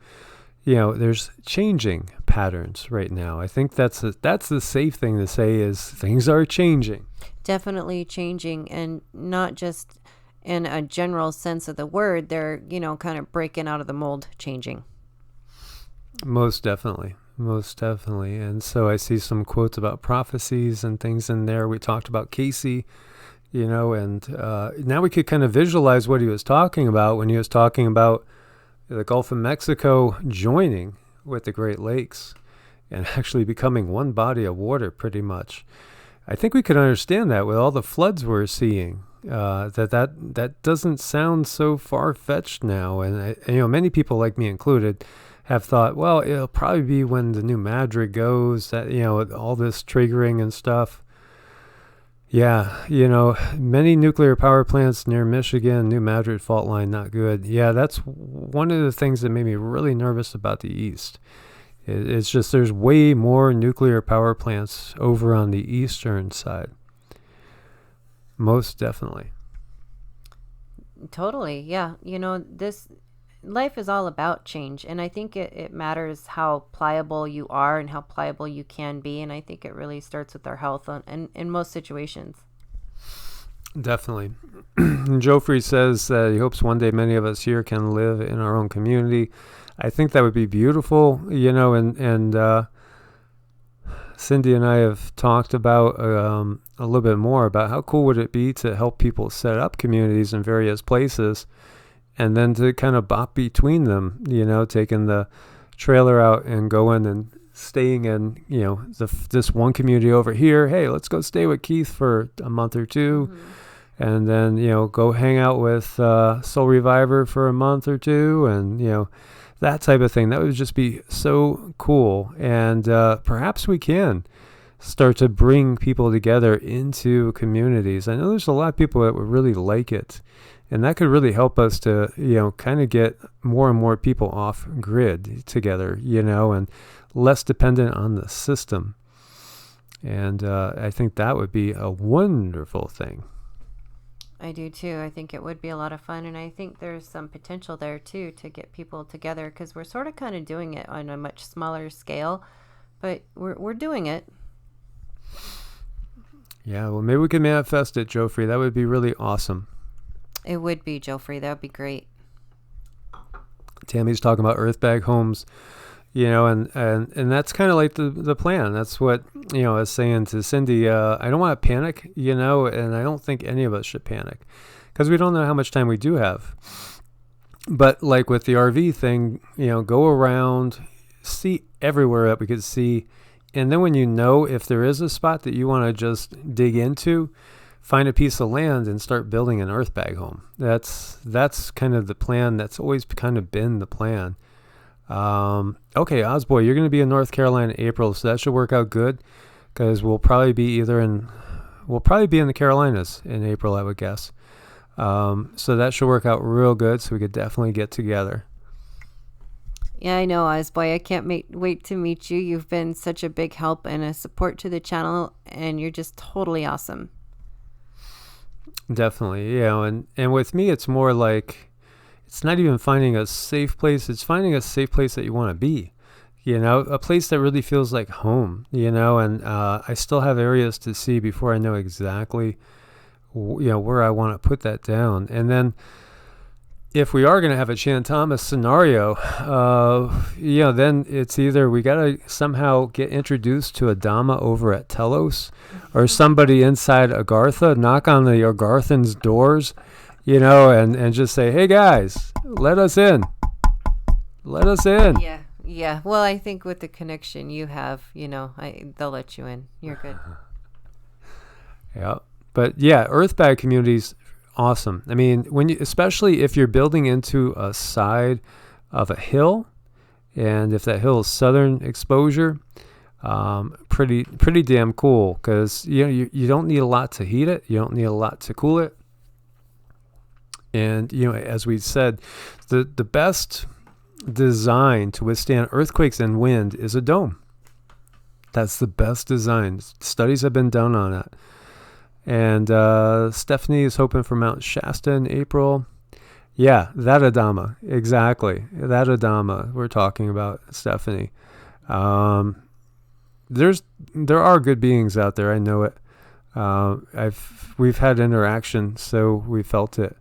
Speaker 1: there's changing patterns right now. I think that's the safe thing to say is things are changing.
Speaker 2: Definitely changing, and not just in a general sense of the word. They're, kind of breaking out of the mold, changing.
Speaker 1: Most definitely. And so I see some quotes about prophecies and things in there. We talked about Casey, and now we could kind of visualize what he was talking about when he was talking about the Gulf of Mexico joining with the Great Lakes and actually becoming one body of water pretty much. I think we could understand that with all the floods we're seeing, that doesn't sound so far-fetched now. And, many people like me included have thought, well, it'll probably be when the new Madrid goes, that, all this triggering and stuff. Yeah, many nuclear power plants near Michigan, New Madrid fault line, not good. Yeah, that's one of the things that made me really nervous about the East. It's just there's way more nuclear power plants over on the eastern side. Most definitely.
Speaker 2: Totally, yeah. This life is all about change, and I think it matters how pliable you are and how pliable you can be, and I think it really starts with our health in most situations.
Speaker 1: Definitely. Joffrey says that he hopes one day many of us here can live in our own community. I think that would be beautiful, and Cindy and I have talked about a little bit more about how cool would it be to help people set up communities in various places and then to kind of bop between them, taking the trailer out and going and staying in, this one community over here. Hey, let's go stay with Keith for a month or two. Mm-hmm. And then, go hang out with Soul Reviver for a month or two and, that type of thing. That would just be so cool. And perhaps we can start to bring people together into communities. I know there's a lot of people that would really like it. And that could really help us to, kind of get more and more people off grid together, and less dependent on the system. And I think that would be a wonderful thing.
Speaker 2: I do too. I think it would be a lot of fun. And I think there's some potential there too to get people together because we're sort of kind of doing it on a much smaller scale, but we're doing it.
Speaker 1: Yeah, well, maybe we can manifest it, Joffrey. That would be really awesome.
Speaker 2: It would be, Joffrey. That would be great.
Speaker 1: Tammy's talking about earthbag homes, and that's kind of like the plan. That's what, I was saying to Cindy. I don't want to panic, and I don't think any of us should panic because we don't know how much time we do have. But like with the RV thing, go around, see everywhere that we could see. And then when if there is a spot that you want to just dig into, find a piece of land and start building an earthbag home. That's kind of the plan. That's always kind of been the plan. Okay, Osboy, you're going to be in North Carolina in April, so that should work out good because we'll probably be in the Carolinas in April, I would guess. So that should work out real good, so we could definitely get together.
Speaker 2: Yeah, I know, Osboy. I can't wait to meet you. You've been such a big help and a support to the channel, and you're just totally awesome.
Speaker 1: Definitely, and with me, it's more like it's not even finding a safe place. It's finding a safe place that you want to be, a place that really feels like home, and I still have areas to see before I know exactly, where I want to put that down. And then if we are going to have a Chan Thomas scenario, then it's either we got to somehow get introduced to a Dhamma over at Telos or somebody inside Agartha, knock on the Agarthans' doors, and just say, hey, guys, let us in. Let us in.
Speaker 2: Yeah. Well, I think with the connection you have, they'll let you in. You're good.
Speaker 1: Yeah. But, yeah, Earthbag communities, awesome. I mean, especially if you're building into a side of a hill, and if that hill is southern exposure, pretty damn cool because you don't need a lot to heat it, you don't need a lot to cool it, and as we said, the best design to withstand earthquakes and wind is a dome. That's the best design. Studies have been done on it. And Stephanie is hoping for Mount Shasta in April. Yeah, that Adama. Exactly. That Adama we're talking about, Stephanie. There are good beings out there. I know it. We've had interaction, so we felt it.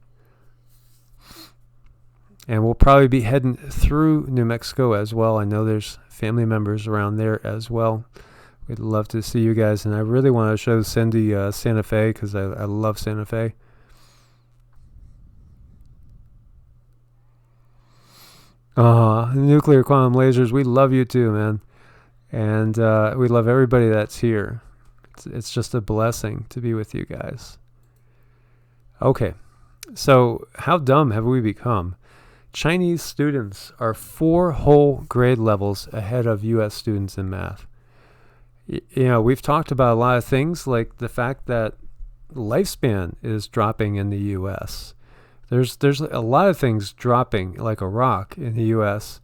Speaker 1: And we'll probably be heading through New Mexico as well. I know there's family members around there as well. We'd love to see you guys, and I really want to show Cindy Santa Fe because I love Santa Fe. Nuclear quantum lasers, we love you too, man. And we love everybody that's here. It's just a blessing to be with you guys. Okay, so how dumb have we become? Chinese students are 4 whole grade levels ahead of U.S. students in math. We've talked about a lot of things like the fact that lifespan is dropping in the U.S. There's a lot of things dropping like a rock in the U.S.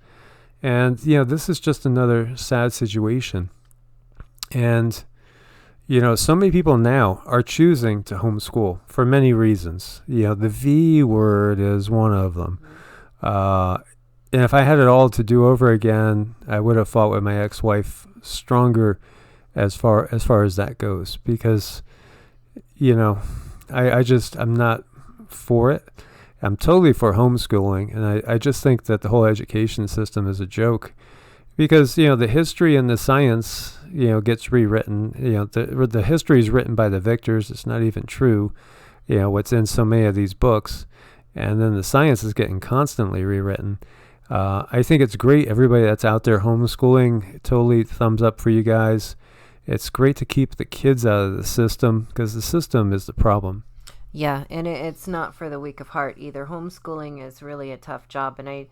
Speaker 1: And, this is just another sad situation. And, so many people now are choosing to homeschool for many reasons. The V word is one of them. And if I had it all to do over again, I would have fought with my ex-wife stronger as far as that goes, because I'm not for it. I'm totally for homeschooling, and I just think that the whole education system is a joke, because the history and the science gets rewritten. The history is written by the victors. It's not even true, what's in so many of these books, and then the science is getting constantly rewritten. I think it's great, everybody that's out there homeschooling, totally thumbs up for you guys. It's great to keep the kids out of the system because the system is the problem.
Speaker 2: Yeah, and it's not for the weak of heart either. Homeschooling is really a tough job, and I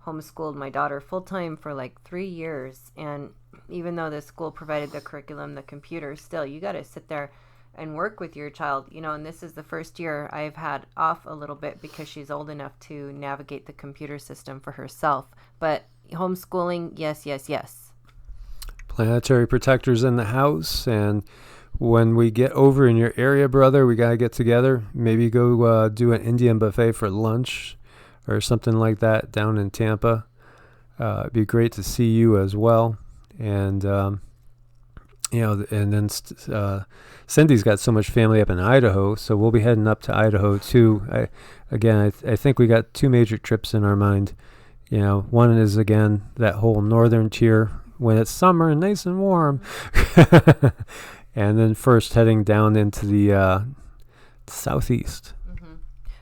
Speaker 2: homeschooled my daughter full-time for like 3 years, and even though the school provided the curriculum, the computer, still, you got to sit there and work with your child, and this is the first year I've had off a little bit because she's old enough to navigate the computer system for herself. But homeschooling, yes.
Speaker 1: Planetary protectors in the house, and when we get over in your area, brother, we got to get together. Maybe go do an Indian buffet for lunch or something like that down in Tampa. It'd be great to see you as well. And, and then Cindy's got so much family up in Idaho, so we'll be heading up to Idaho too. I think we got 2 major trips in our mind. One is, again, that whole northern tier when it's summer and nice and warm. And then first heading down into the southeast.
Speaker 2: Mm-hmm.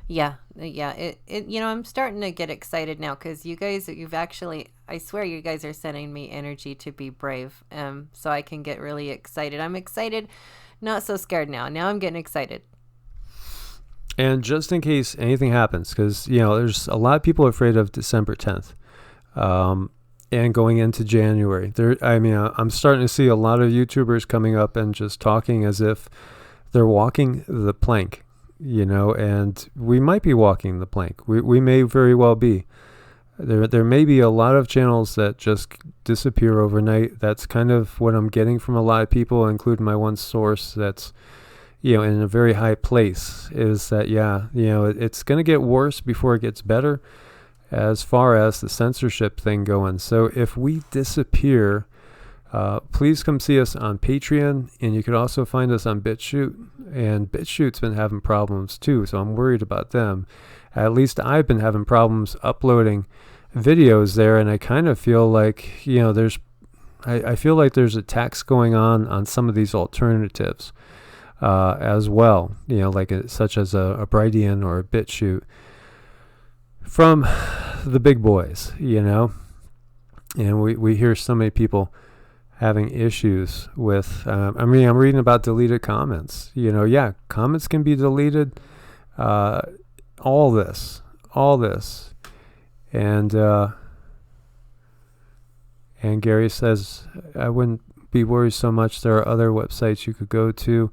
Speaker 2: Yeah. I'm starting to get excited now because you guys, I swear you guys are sending me energy to be brave. So I can get really excited. I'm excited, not so scared now. Now I'm getting excited.
Speaker 1: And just in case anything happens, because, there's a lot of people afraid of December 10th. And going into January, I'm starting to see a lot of YouTubers coming up and just talking as if they're walking the plank, and we might be walking the plank. We may very well be. There may be a lot of channels that just disappear overnight. That's kind of what I'm getting from a lot of people, including my one source that's, in a very high place, is that, it's going to get worse before it gets better, as far as the censorship thing going. So if we disappear, please come see us on Patreon, and you can also find us on BitChute. And BitChute's been having problems too, so I'm worried about them. At least I've been having problems uploading videos there, and I kind of feel like, I feel like there's attacks going on some of these alternatives as well, such as a Brightian or a BitChute, from the big boys, and we hear so many people having issues with, I'm reading about deleted comments, comments can be deleted, all this, and Gary says, I wouldn't be worried so much. There are other websites you could go to.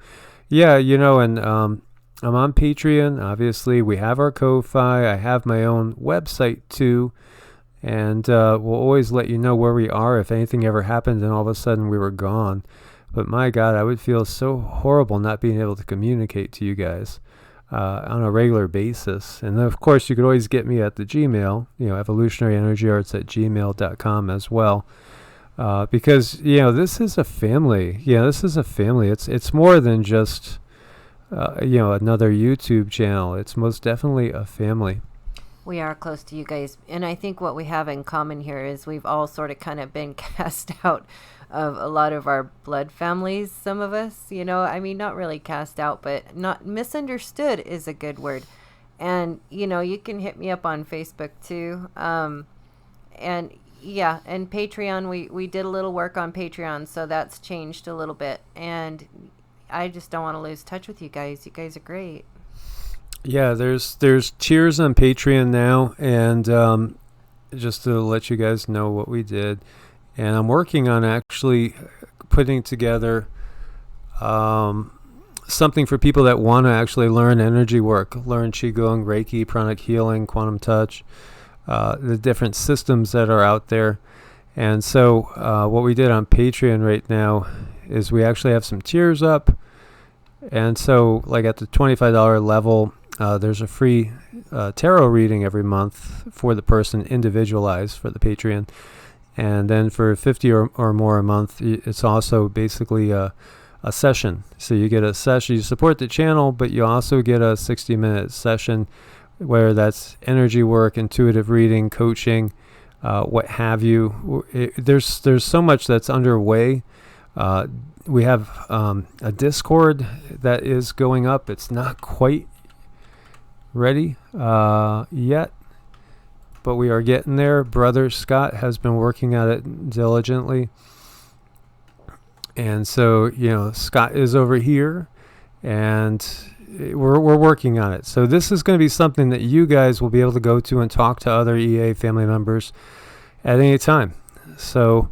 Speaker 1: Yeah, and I'm on Patreon, obviously. We have our Ko-Fi. I have my own website, too. And we'll always let you know where we are if anything ever happened and all of a sudden we were gone. But my God, I would feel so horrible not being able to communicate to you guys on a regular basis. And then, of course, you could always get me at the Gmail, evolutionaryenergyarts@gmail.com as well. Because, this is a family. It's more than just... another YouTube channel. It's most definitely a family.
Speaker 2: We are close to you guys. And I think what we have in common here is we've all sort of kind of been cast out of a lot of our blood families, some of us, not really cast out, but not misunderstood is a good word. And, you can hit me up on Facebook too. And Patreon, we did a little work on Patreon, so that's changed a little bit. And I just don't want to lose touch with you guys. You guys are great.
Speaker 1: Yeah, there's tiers on Patreon now, and just to let you guys know what we did. And I'm working on actually putting together something for people that want to actually learn energy work, learn QiGong, Reiki, Pranic healing, quantum touch, the different systems that are out there. And so what we did on Patreon right now is we actually have some tiers up. And so like at the $25 level, there's a free tarot reading every month for the person, individualized for the Patreon. And then for $50 or more a month, it's also basically a session. So you get a session, you support the channel, but you also get a 60-minute session where that's energy work, intuitive reading, coaching, what have you. There's so much that's underway. We have a Discord that is going up. It's not quite ready yet, but we are getting there. Brother Scott has been working at it diligently. And so, Scott is over here, and we're working on it. So this is going to be something that you guys will be able to go to and talk to other EA family members at any time. So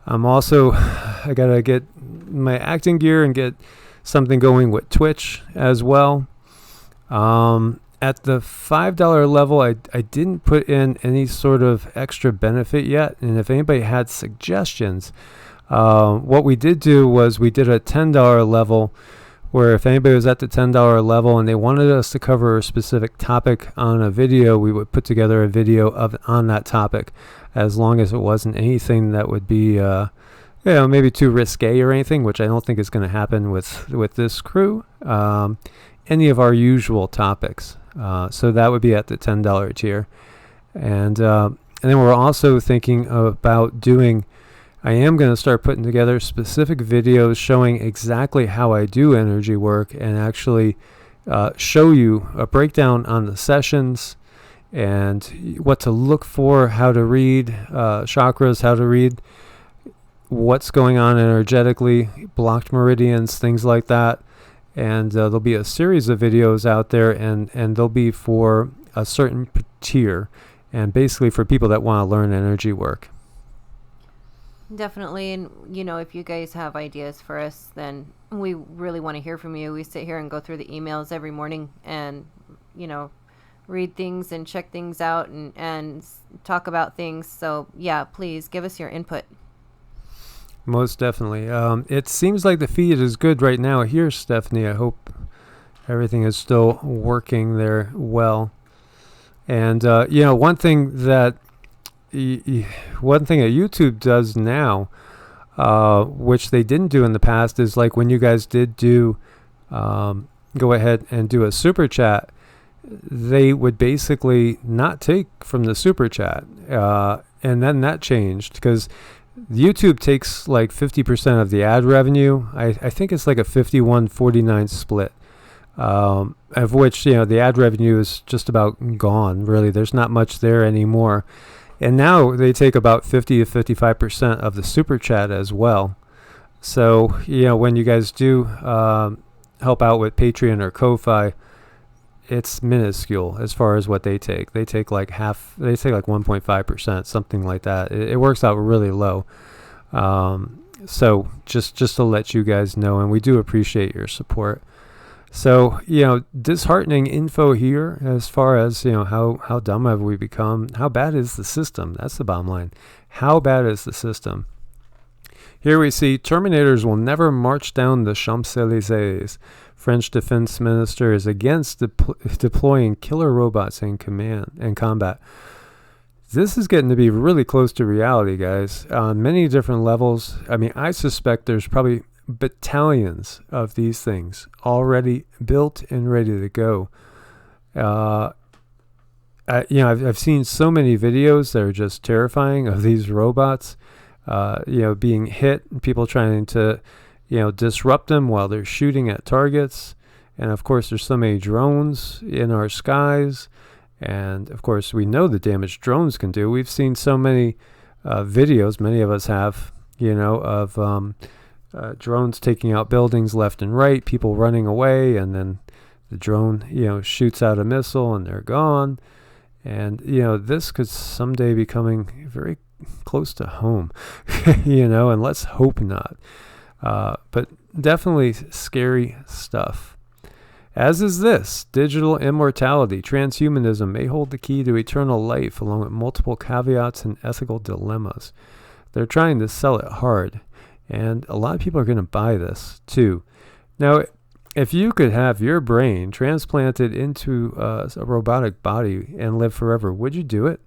Speaker 1: I'm also, I got to get my acting gear and get something going with Twitch as well. At the $5 level, I didn't put in any sort of extra benefit yet. And if anybody had suggestions, What we did do was we did a $10 level, where if anybody was at the $10 level and they wanted us to cover a specific topic on a video, we would put together a video on that topic, as long as it wasn't anything that would be maybe too risque or anything, which I don't think is going to happen with this crew. Any of our usual topics. So that would be at the $10 tier. And then we're also thinking about doing, I am going to start putting together specific videos showing exactly how I do energy work, and actually show you a breakdown on the sessions and what to look for, how to read chakras, how to read what's going on energetically, blocked meridians, things like that. And there'll be a series of videos out there, and they'll be for a certain tier, and basically for people that want to learn energy work.
Speaker 2: Definitely. And, if you guys have ideas for us, then we really want to hear from you. We sit here and go through the emails every morning and, read things and check things out and talk about things. So, yeah, please give us your input.
Speaker 1: Most definitely. It seems like the feed is good right now here, Stephanie. I hope everything is still working there well. And, one thing that YouTube does now, which they didn't do in the past, is like when you guys did do go ahead and do a super chat, they would basically not take from the super chat. And then that changed, because YouTube takes like 50% of the ad revenue. I think it's like a 51-49 split, of which, the ad revenue is just about gone, really. There's not much there anymore. And now they take about 50 to 55% of the super chat as well. So, when you guys do help out with Patreon or Ko-Fi, it's minuscule as far as what they take. They take like 1.5%, something like that. It works out really low. So just to let you guys know, and we do appreciate your support. So, disheartening info here as far as, how dumb have we become? How bad is the system? That's the bottom line. How bad is the system? Here we see Terminators will never march down the Champs-Élysées. French defense minister is against deploying killer robots in combat. This is getting to be really close to reality, guys, on many different levels. I mean, I suspect there's probably battalions of these things already built and ready to go. I've seen so many videos that are just terrifying of these robots, being hit, people trying to, disrupt them while they're shooting at targets. And of course, there's so many drones in our skies. And of course, we know the damage drones can do. We've seen so many videos, many of us have, of drones taking out buildings left and right, people running away, and then the drone, shoots out a missile and they're gone. And, this could someday be coming very close to home, and let's hope not. But definitely scary stuff. As is this, digital immortality, transhumanism may hold the key to eternal life, along with multiple caveats and ethical dilemmas. They're trying to sell it hard, and a lot of people are going to buy this too. Now, if you could have your brain transplanted into a robotic body and live forever, would you do it?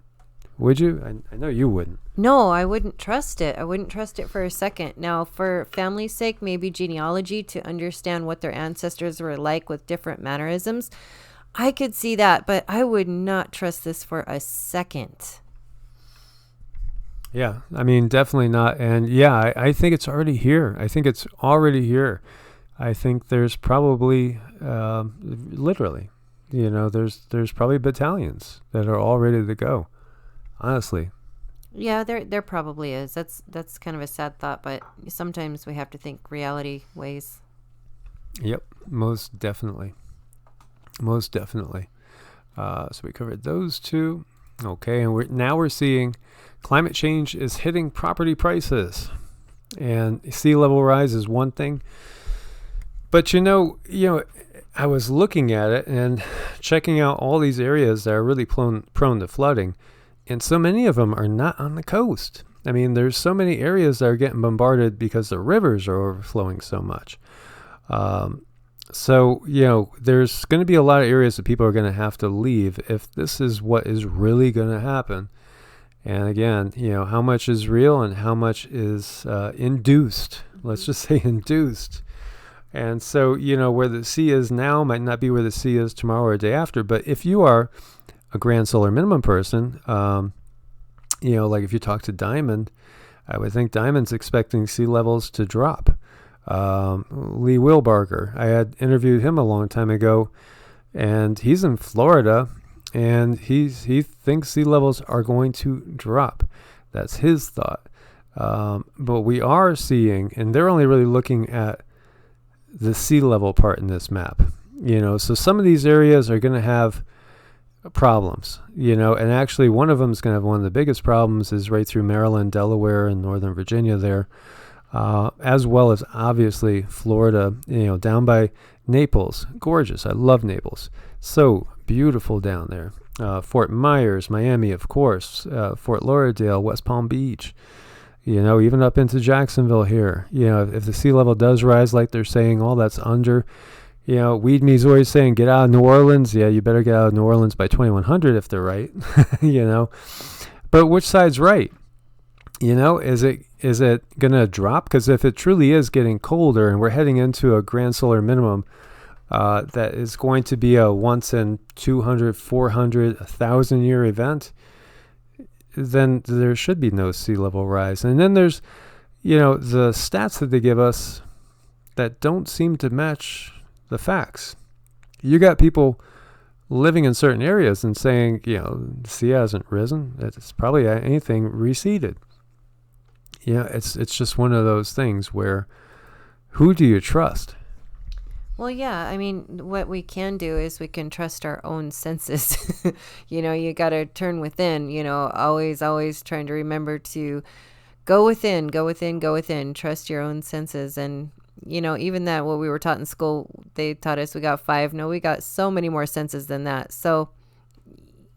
Speaker 1: Would you? I know you wouldn't.
Speaker 2: No, I wouldn't trust it. I wouldn't trust it for a second. Now, for family's sake, maybe genealogy, to understand what their ancestors were like with different mannerisms, I could see that, but I would not trust this for a second.
Speaker 1: Yeah, I mean, definitely not. And yeah, I think it's already here. I think there's probably, literally, there's probably battalions that are all ready to go. Honestly.
Speaker 2: Yeah, there probably is. That's kind of a sad thought, but sometimes we have to think reality ways.
Speaker 1: Yep, most definitely. Most definitely. So we covered those two. Okay, and we're seeing climate change is hitting property prices, and sea level rise is one thing. But I was looking at it and checking out all these areas that are really prone to flooding. And so many of them are not on the coast. I mean, there's so many areas that are getting bombarded because the rivers are overflowing so much. So, there's going to be a lot of areas that people are going to have to leave if this is what is really going to happen. And again, how much is real and how much is induced. Let's just say induced. And so, where the sea is now might not be where the sea is tomorrow or the day after. But if you are a grand solar minimum person, like if you talk to Diamond, I would think Diamond's expecting sea levels to drop. Lee Wilbarger, I had interviewed him a long time ago, and he's in Florida, and he thinks sea levels are going to drop. That's his thought. But we are seeing, and they're only really looking at the sea level part in this map. So some of these areas are going to have problems, and actually one of them is going to have one of the biggest problems is right through Maryland, Delaware, and Northern Virginia there, as well as obviously Florida, down by Naples. Gorgeous. I love Naples. So beautiful down there. Fort Myers, Miami, of course, Fort Lauderdale, West Palm Beach, even up into Jacksonville here. If the sea level does rise like they're saying, all that's under. Weed Me's always saying, get out of New Orleans. Yeah, you better get out of New Orleans by 2100 if they're right, But which side's right? Is it going to drop? Because if it truly is getting colder and we're heading into a grand solar minimum that is going to be a once in 200, 400, 1,000 year event, then there should be no sea level rise. And then there's, the stats that they give us that don't seem to match the facts. You got people living in certain areas and saying, the sea hasn't risen. It's probably anything receded. It's just one of those things where who do you trust?
Speaker 2: Well, yeah, I mean, what we can do is we can trust our own senses. You got to turn within, always trying to remember to go within, trust your own senses. And even that, what we were taught in school, they taught us we got 5. No, we got so many more senses than that. So,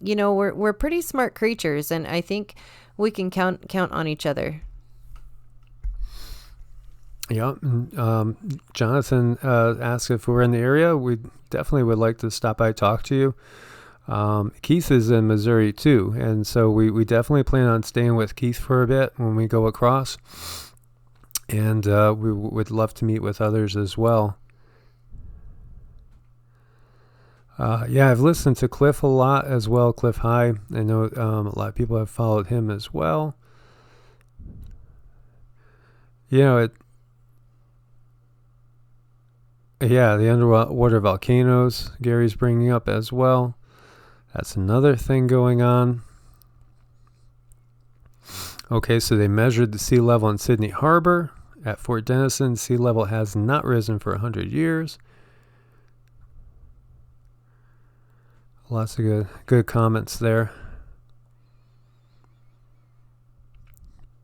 Speaker 2: we're pretty smart creatures, and I think we can count on each other.
Speaker 1: Yeah. Jonathan asked if we're in the area. We definitely would like to stop by, talk to you. Keith is in Missouri too, and so we definitely plan on staying with Keith for a bit when we go across. And we would love to meet with others as well. I've listened to Cliff a lot as well, Cliff High. I know a lot of people have followed him as well. The underwater volcanoes Gary's bringing up as well. That's another thing going on. Okay, so they measured the sea level in Sydney Harbor. At Fort Denison, sea level has not risen for 100 years. Lots of good comments there.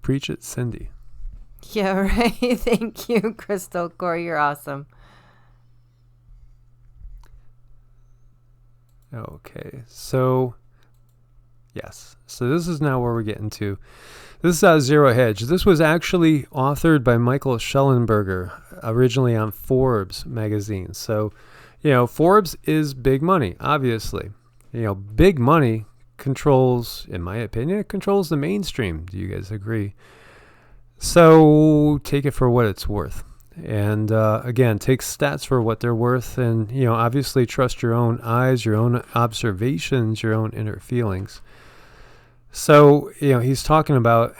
Speaker 1: Preach it, Cindy.
Speaker 2: Yeah, right. Thank you, Crystal Core. You're awesome.
Speaker 1: Okay, so yes. So this is now where we're getting to. This is Zero Hedge. This was actually authored by Michael Schellenberger, originally on Forbes magazine. So, Forbes is big money, obviously. Big money controls, in my opinion, it controls the mainstream. Do you guys agree? So take it for what it's worth. And again, take stats for what they're worth. And, obviously trust your own eyes, your own observations, your own inner feelings. So, he's talking about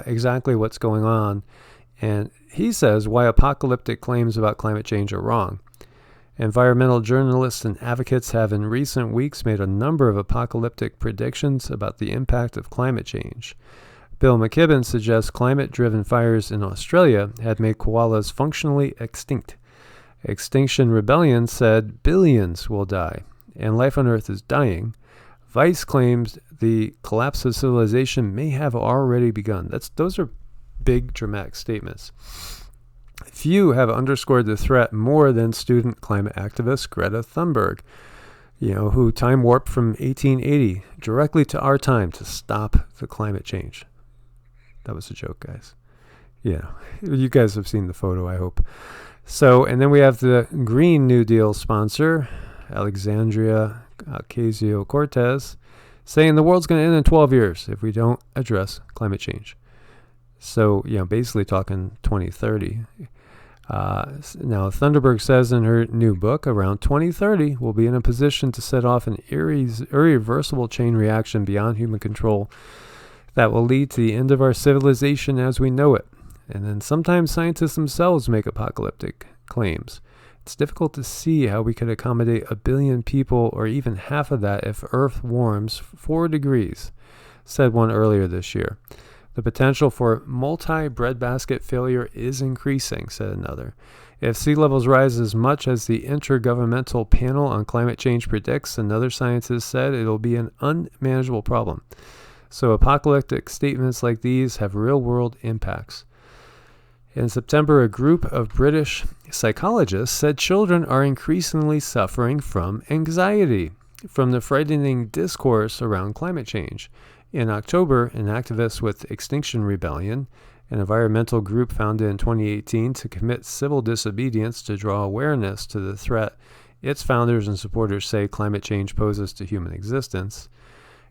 Speaker 1: exactly what's going on. And he says why apocalyptic claims about climate change are wrong. Environmental journalists and advocates have in recent weeks made a number of apocalyptic predictions about the impact of climate change. Bill McKibben suggests climate-driven fires in Australia had made koalas functionally extinct. Extinction Rebellion said billions will die, and life on Earth is dying. Vice claims the collapse of civilization may have already begun. Those are big, dramatic statements. Few have underscored the threat more than student climate activist Greta Thunberg, who time warped from 1880 directly to our time to stop the climate change. That was a joke, guys. Yeah, you guys have seen the photo, I hope. So, and then we have the Green New Deal sponsor, Alexandria Ocasio-Cortez, saying the world's going to end in 12 years if we don't address climate change. So, basically talking 2030. Now, Thunderberg says in her new book, around 2030, we'll be in a position to set off an irreversible chain reaction beyond human control that will lead to the end of our civilization as we know it. And then sometimes scientists themselves make apocalyptic claims. It's difficult to see how we could accommodate 1 billion people or even half of that if Earth warms 4 degrees, said one earlier this year. The potential for multi-breadbasket failure is increasing, said another. If sea levels rise as much as the Intergovernmental Panel on Climate Change predicts, another scientist said, it'll be an unmanageable problem. So apocalyptic statements like these have real-world impacts. In September, a group of British psychologists said children are increasingly suffering from anxiety from the frightening discourse around climate change. In October, an activist with Extinction Rebellion, an environmental group founded in 2018 to commit civil disobedience to draw awareness to the threat its founders and supporters say climate change poses to human existence,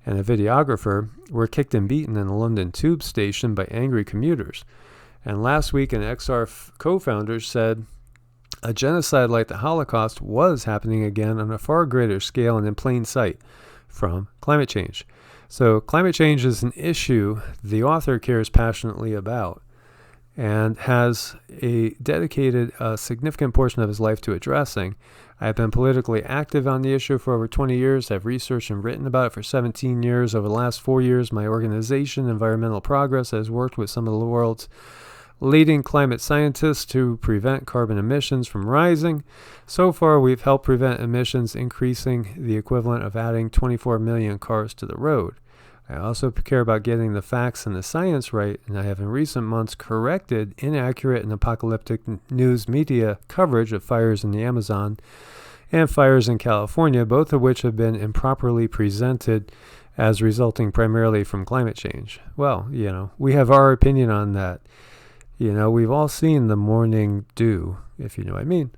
Speaker 1: and a videographer were kicked and beaten in a London tube station by angry commuters. And last week, an XR co-founder said a genocide like the Holocaust was happening again on a far greater scale and in plain sight from climate change. So climate change is an issue the author cares passionately about and has dedicated a significant portion of his life to addressing. I have been politically active on the issue for over 20 years. I've researched and written about it for 17 years. Over the last 4 years, my organization, Environmental Progress, has worked with some of the world's leading climate scientists to prevent carbon emissions from rising. So far, we've helped prevent emissions increasing the equivalent of adding 24 million cars to the road. I also care about getting the facts and the science right, and I have in recent months corrected inaccurate and apocalyptic news media coverage of fires in the Amazon and fires in California, both of which have been improperly presented as resulting primarily from climate change. Well, we have our opinion on that. We've all seen the morning dew, if you know what I mean.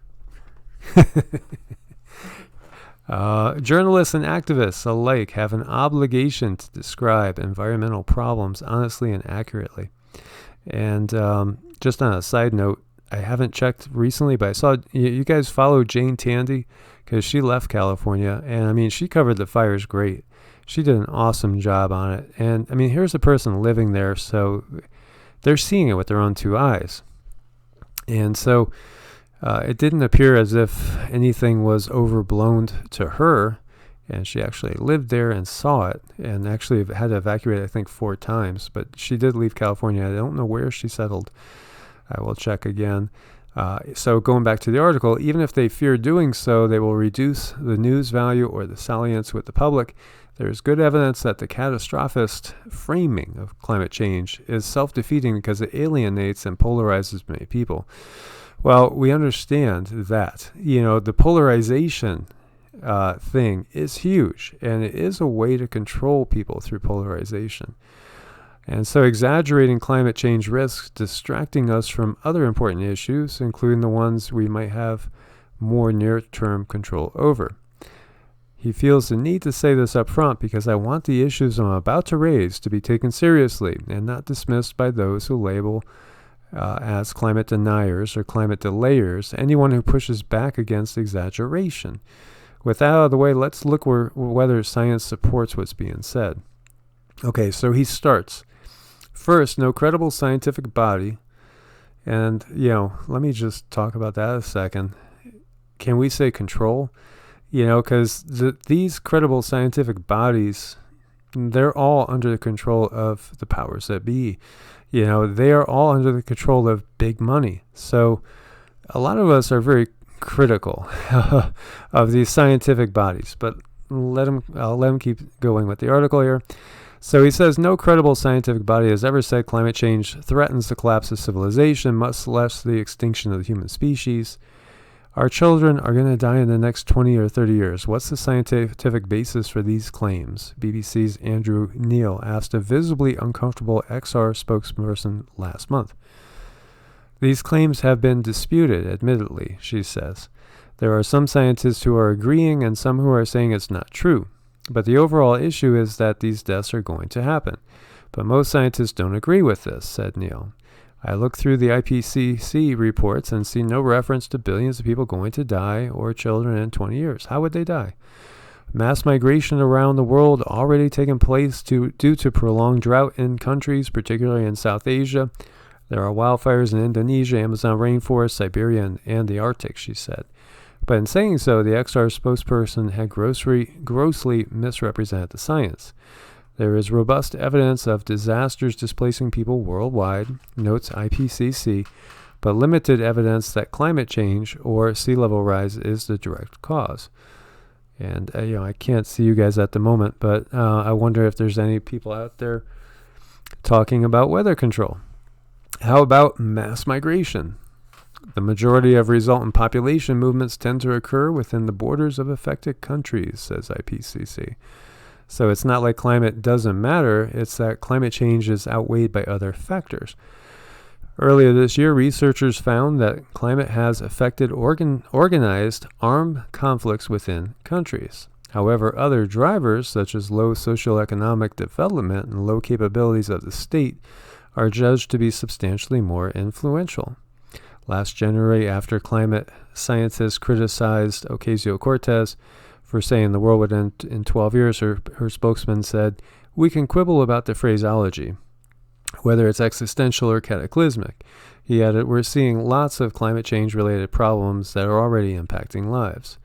Speaker 1: Journalists and activists alike have an obligation to describe environmental problems honestly and accurately. And just on a side note, I haven't checked recently, but I saw you guys follow Jane Tandy because she left California. And she covered the fires great. She did an awesome job on it. And here's a person living there, so they're seeing it with their own 2 eyes. And so it didn't appear as if anything was overblown to her, and she actually lived there and saw it, and actually had to evacuate, I think, 4 times. But she did leave California. I don't know where she settled. I will check again. So going back to the article, even if they fear doing so, they will reduce the news value or the salience with the public. There is good evidence that the catastrophist framing of climate change is self-defeating because it alienates and polarizes many people. Well, we understand that, the polarization thing is huge, and it is a way to control people through polarization. And so exaggerating climate change risks distracting us from other important issues, including the ones we might have more near-term control over. He feels the need to say this up front because I want the issues I'm about to raise to be taken seriously and not dismissed by those who label as climate deniers or climate delayers anyone who pushes back against exaggeration. With that out of the way, let's look whether science supports what's being said. Okay, so he starts. First, no credible scientific body. And, let me just talk about that a second. Can we say control? Because these credible scientific bodies, they're all under the control of the powers that be. They are all under the control of big money. So a lot of us are very critical of these scientific bodies, but I'll let him keep going with the article here. So he says, no credible scientific body has ever said climate change threatens the collapse of civilization, much less the extinction of the human species. Our children are going to die in the next 20 or 30 years. What's the scientific basis for these claims? BBC's Andrew Neil asked a visibly uncomfortable XR spokesperson last month. These claims have been disputed, admittedly, she says. There are some scientists who are agreeing and some who are saying it's not true. But the overall issue is that these deaths are going to happen. But most scientists don't agree with this, said Neil. I look through the IPCC reports and see no reference to billions of people going to die or children in 20 years. How would they die? Mass migration around the world already taken place due to prolonged drought in countries, particularly in South Asia. There are wildfires in Indonesia, Amazon rainforest, Siberia, and the Arctic, she said. But in saying so, the XR spokesperson had grossly misrepresented the science. There is robust evidence of disasters displacing people worldwide, notes IPCC, but limited evidence that climate change or sea level rise is the direct cause. And I can't see you guys at the moment, but I wonder if there's any people out there talking about weather control. How about mass migration? The majority of resultant population movements tend to occur within the borders of affected countries, says IPCC. So it's not like climate doesn't matter, it's that climate change is outweighed by other factors. Earlier this year, researchers found that climate has affected organized armed conflicts within countries. However, other drivers, such as low socioeconomic development and low capabilities of the state, are judged to be substantially more influential. Last January, after climate scientists criticized Ocasio-Cortez for saying the world would end in 12 years, her spokesman said, "We can quibble about the phraseology, whether it's existential or cataclysmic." He added, "We're seeing lots of climate change-related problems that are already impacting lives."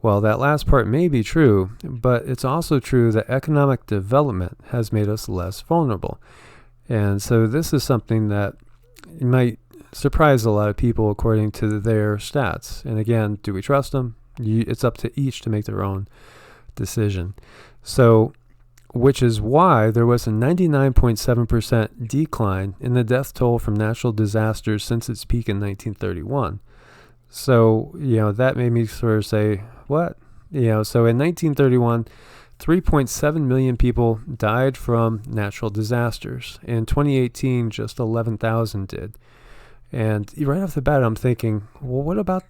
Speaker 1: Well, that last part may be true, but it's also true that economic development has made us less vulnerable. And so this is something that might surprise a lot of people according to their stats. And again, do we trust them? It's up to each to make their own decision. So, which is why there was a 99.7% decline in the death toll from natural disasters since its peak in 1931. So, that made me sort of say, what? So in 1931, 3.7 million people died from natural disasters. In 2018, just 11,000 did. And right off the bat, I'm thinking, well, what about,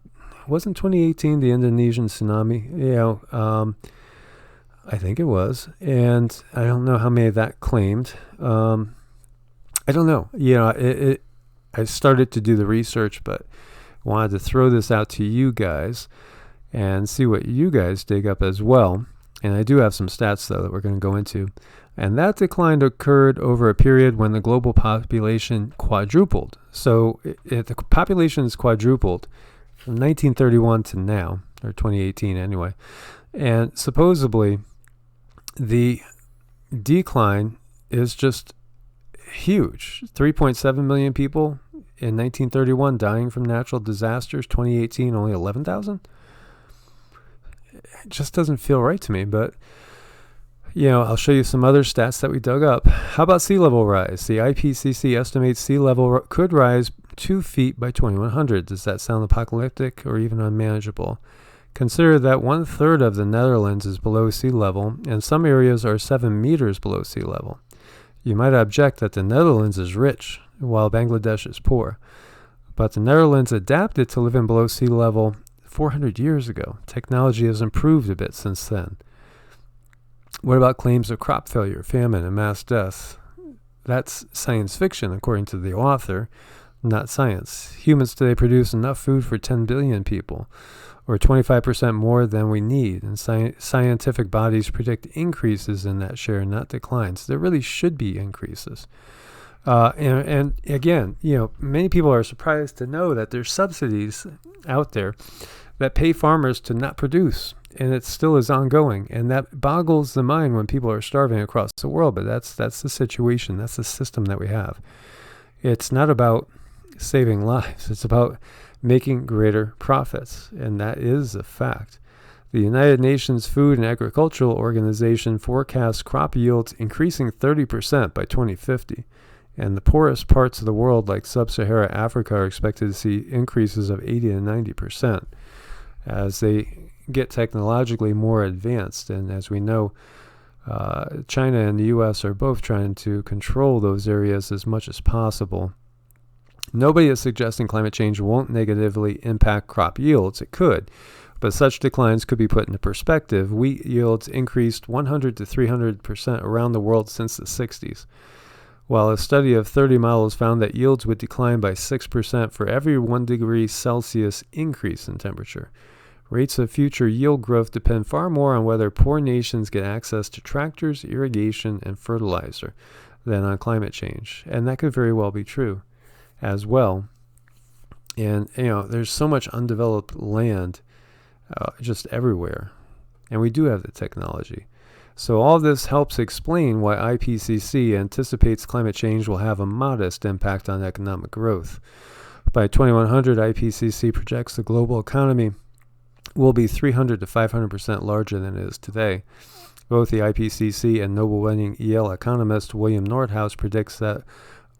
Speaker 1: wasn't 2018 the Indonesian tsunami? I think it was. And I don't know how many that claimed. I don't know. I started to do the research, but wanted to throw this out to you guys and see what you guys dig up as well. And I do have some stats, though, that we're going to go into. And that decline occurred over a period when the global population quadrupled. So the population is quadrupled from 1931 to now, or 2018 anyway. And supposedly, the decline is just huge. 3.7 million people in 1931 dying from natural disasters. 2018, only 11,000? It just doesn't feel right to me, but I'll show you some other stats that we dug up. How about sea level rise? The IPCC estimates sea level could rise 2 feet by 2100. Does that sound apocalyptic or even unmanageable? Consider that 1/3 of the Netherlands is below sea level, and some areas are 7 meters below sea level. You might object that the Netherlands is rich, while Bangladesh is poor. But the Netherlands adapted to living below sea level 400 years ago. Technology has improved a bit since then. What about claims of crop failure, famine, and mass deaths? That's science fiction, according to the author, not science. Humans today produce enough food for 10 billion people, or 25% more than we need, and scientific bodies predict increases in that share, not declines. There really should be increases. And again, many people are surprised to know that there's subsidies out there that pay farmers to not produce, and it still is ongoing. And that boggles the mind when people are starving across the world, but that's the situation. That's the system that we have. It's not about saving lives. It's about making greater profits, and that is a fact. The United Nations Food and Agricultural Organization forecasts crop yields increasing 30% by 2050, and the poorest parts of the world, like sub-Saharan Africa, are expected to see increases of 80 to 90%. as they get technologically more advanced. And as we know, China and the U.S. are both trying to control those areas as much as possible. Nobody is suggesting climate change won't negatively impact crop yields. It could, but such declines could be put into perspective. Wheat yields increased 100 to 300% around the world since the 60s, while a study of 30 models found that yields would decline by 6% for every 1 degree Celsius increase in temperature. Rates of future yield growth depend far more on whether poor nations get access to tractors, irrigation, and fertilizer than on climate change. And that could very well be true as well. And, there's so much undeveloped land just everywhere. And we do have the technology. So all this helps explain why IPCC anticipates climate change will have a modest impact on economic growth. By 2100, IPCC projects the global economy will be 300 to 500% larger than it is today. Both the IPCC and Nobel-winning Yale economist William Nordhaus predicts that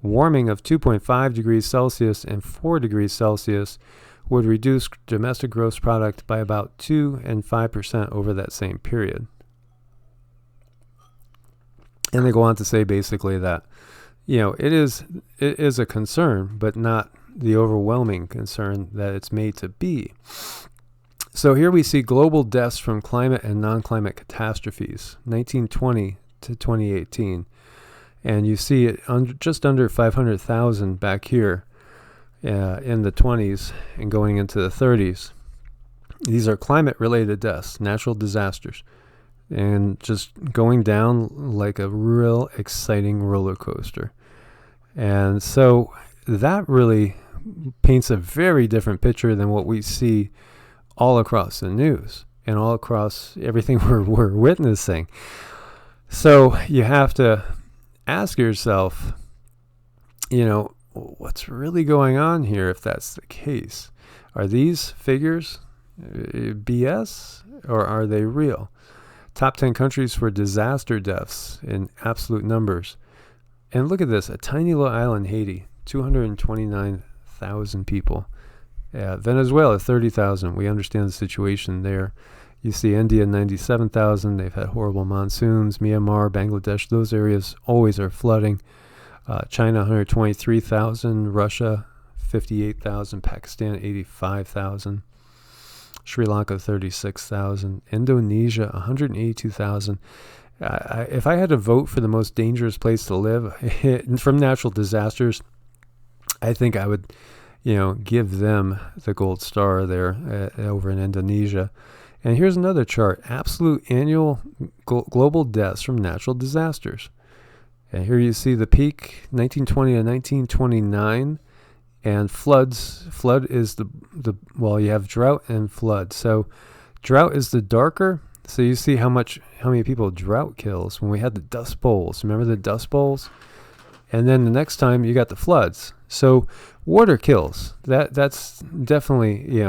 Speaker 1: warming of 2.5 degrees Celsius and 4 degrees Celsius would reduce domestic gross product by about 2 and 5% over that same period. And they go on to say basically that, it is a concern, but not the overwhelming concern that it's made to be. So here we see global deaths from climate and non-climate catastrophes, 1920 to 2018. And you see it just under 500,000 back here in the 20s and going into the 30s. These are climate-related deaths, natural disasters, and just going down like a real exciting roller coaster. And so that really paints a very different picture than what we see all across the news and all across everything we're witnessing. So you have to ask yourself, what's really going on here if that's the case? Are these figures BS or are they real? Top 10 countries for disaster deaths in absolute numbers. And look at this, a tiny little island, Haiti, 229,000 people. Venezuela, 30,000. We understand the situation there. You see India, 97,000. They've had horrible monsoons. Myanmar, Bangladesh, those areas always are flooding. China, 123,000. Russia, 58,000. Pakistan, 85,000. Sri Lanka, 36,000. Indonesia, 182,000. If I had to vote for the most dangerous place to live from natural disasters, I think I would give them the gold star there over in Indonesia. And here's another chart, absolute annual global deaths from natural disasters. And here you see the peak, 1920 to 1929, and floods. Flood is you have drought and flood. So drought is the darker. So you see how many people drought kills when we had the Dust Bowls. Remember the Dust Bowls? And then the next time you got the floods. So water kills. That's definitely,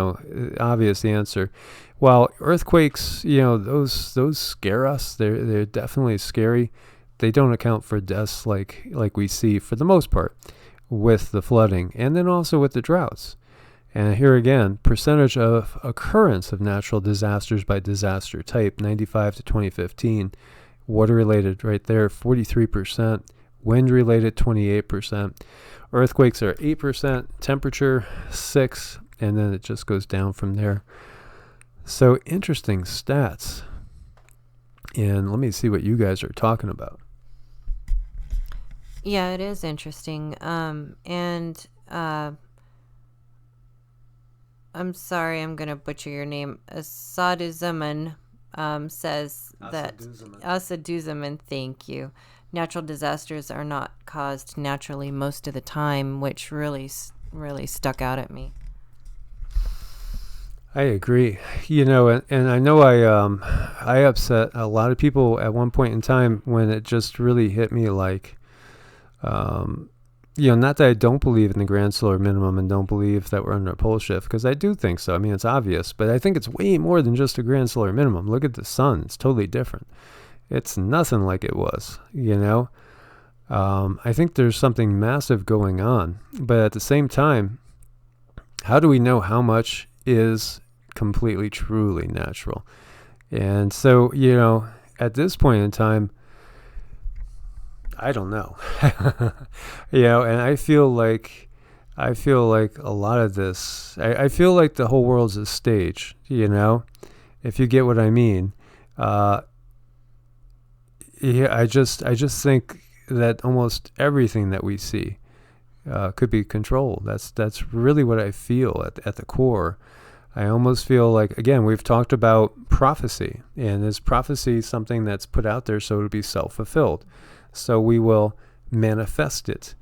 Speaker 1: obvious answer. While earthquakes, those scare us. They're definitely scary. They don't account for deaths like we see for the most part with the flooding and then also with the droughts. And here again, percentage of occurrence of natural disasters by disaster type, 95 to 2015. Water-related right there, 43%. Wind-related, 28%. Earthquakes are 8%. Temperature, 6%. And then it just goes down from there. So interesting stats. And let me see what you guys are talking about.
Speaker 2: Yeah, it is interesting. I'm sorry, I'm going to butcher your name. Asaduzaman says that Asaduzaman, thank you. Natural disasters are not caused naturally most of the time, which really stuck out at me.
Speaker 1: I agree. And I know I upset a lot of people at one point in time when it just really hit me like, not that I don't believe in the grand solar minimum and don't believe that we're under a pole shift, because I do think so. I mean, it's obvious, but I think it's way more than just a grand solar minimum. Look at the sun. It's totally different. It's nothing like it was, I think there's something massive going on, but at the same time, how do we know how much is completely, truly natural. And so, at this point in time, I don't know. And I feel like a lot of this, I feel like the whole world's a stage, if you get what I mean. I just think that almost everything that we see could be controlled. That's really what I feel at the core. I almost feel like, again, we've talked about prophecy, and is prophecy something that's put out there so it'll be self-fulfilled? So we will manifest it.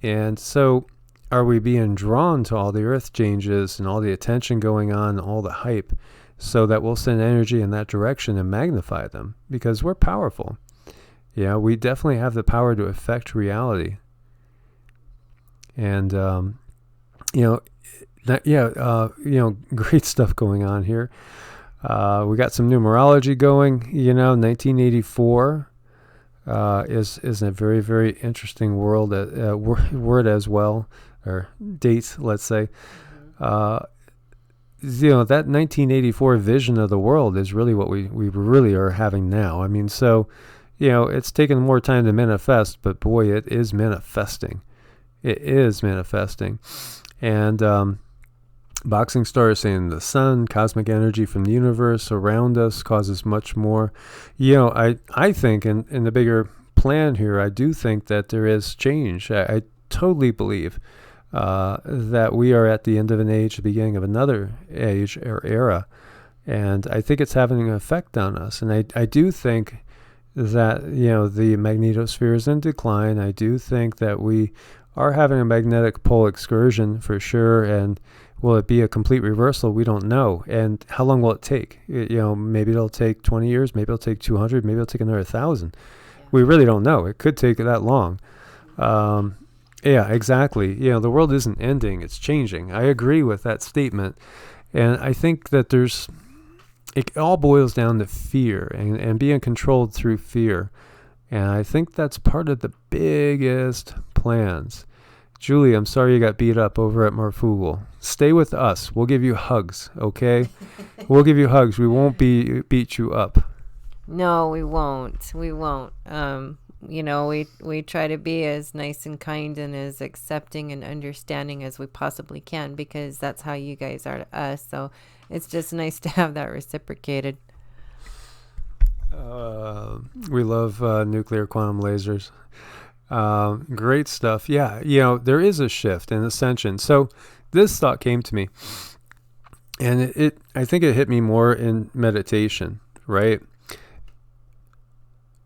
Speaker 1: And so are we being drawn to all the earth changes and all the attention going on, all the hype, so that we'll send energy in that direction and magnify them? Because we're powerful. We definitely have the power to affect reality. And, great stuff going on here. We got some numerology going, 1984 is a very, very interesting word as well, or date, let's say. That 1984 vision of the world is really what we really are having now. I mean, so, it's taken more time to manifest, but boy, it is manifesting. It is manifesting. And Boxing Star is saying the sun, cosmic energy from the universe around us causes much more. I think in the bigger plan here, I do think that there is change. I totally believe that we are at the end of an age, the beginning of another age or era. And I think it's having an effect on us. And I do think that, the magnetosphere is in decline. I do think that we are having a magnetic pole excursion for sure. And will it be a complete reversal? We don't know. And how long will it take? Maybe it'll take 20 years. Maybe it'll take 200. Maybe it'll take another 1,000. Yeah. We really don't know. It could take that long. Yeah, exactly. The world isn't ending. It's changing. I agree with that statement. And I think that it all boils down to fear and being controlled through fear. And I think that's part of the biggest plans. Julie, I'm sorry you got beat up over at Marfugal. Stay with us. We'll give you hugs, okay? We'll give you hugs. We won't beat you up.
Speaker 2: No, we won't. We won't. We try to be as nice and kind and as accepting and understanding as we possibly can, because that's how you guys are to us. So it's just nice to have that reciprocated.
Speaker 1: We love nuclear quantum lasers. Great stuff. Yeah, there is a shift in ascension. So this thought came to me, and I think it hit me more in meditation, right?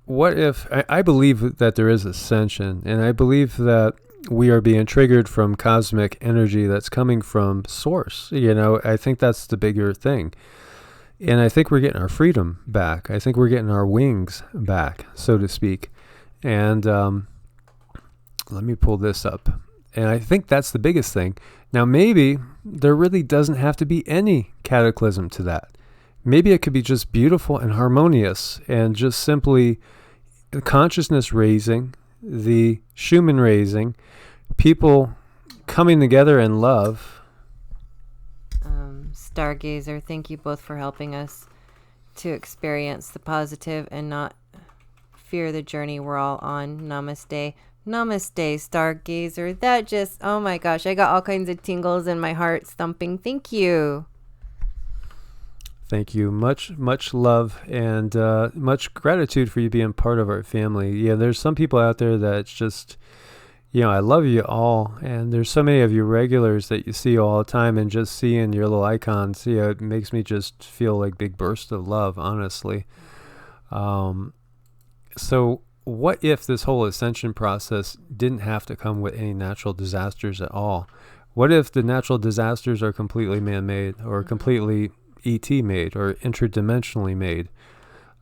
Speaker 1: What if, I believe that there is ascension, and I believe that we are being triggered from cosmic energy that's coming from source. I think that's the bigger thing. And I think we're getting our freedom back. I think we're getting our wings back, so to speak. And let me pull this up. And I think that's the biggest thing. Now, maybe there really doesn't have to be any cataclysm to that. Maybe it could be just beautiful and harmonious and just simply consciousness raising, the Schumann raising, people coming together in love.
Speaker 2: Stargazer, thank you both for helping us to experience the positive and not fear the journey we're all on. Namaste. Namaste, Stargazer. That just, oh my gosh, I got all kinds of tingles in my heart thumping. Thank you.
Speaker 1: Thank you. Much, much love and much gratitude for you being part of our family. Yeah, there's some people out there that's just, I love you all. And there's so many of you regulars that you see all the time, and just seeing your little icons, it makes me just feel like big burst of love, honestly. So what if this whole ascension process didn't have to come with any natural disasters at all? What if the natural disasters are completely man-made or completely ET made or interdimensionally made?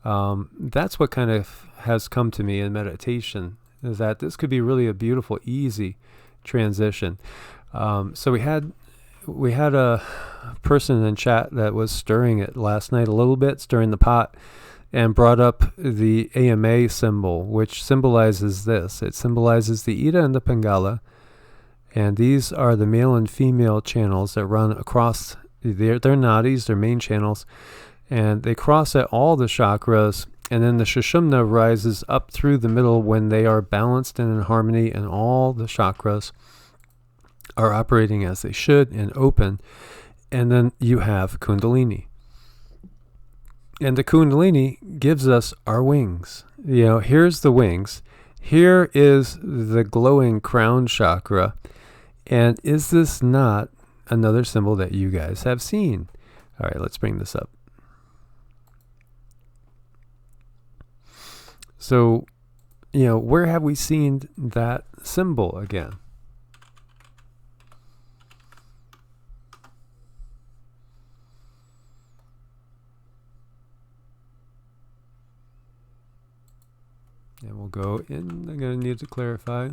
Speaker 1: That's what kind of has come to me in meditation, is that this could be really a beautiful, easy transition. So we had a person in chat that was stirring it last night a little bit, stirring the pot, and brought up the AMA symbol, which symbolizes this. It symbolizes the Ida and the Pingala, and these are the male and female channels that run across they're nadis, they're main channels, and they cross at all the chakras, and then the Sushumna rises up through the middle when they are balanced and in harmony, and all the chakras are operating as they should and open. And then you have Kundalini. And the Kundalini gives us our wings. Here's the wings. Here is the glowing crown chakra. And is this not another symbol that you guys have seen? All right, let's bring this up. So, where have we seen that symbol again? And we'll go in. I'm going to need to clarify.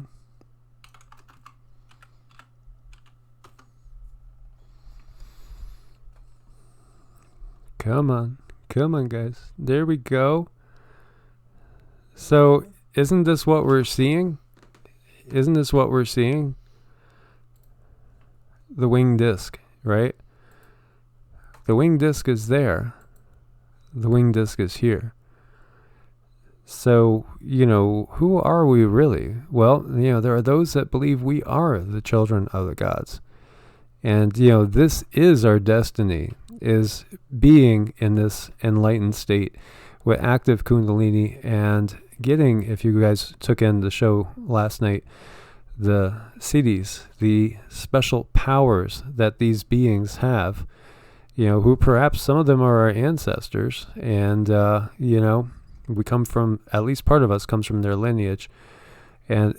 Speaker 1: Come on, guys. There we go. So, isn't this what we're seeing? The wing disc, right? The wing disc is there. The wing disc is here. So, who are we really? Well, there are those that believe we are the children of the gods. And, this is our destiny, is being in this enlightened state with active Kundalini and getting, if you guys took in the show last night, the siddhis, the special powers that these beings have, who perhaps some of them are our ancestors. And, we come from, at least part of us comes from their lineage. And,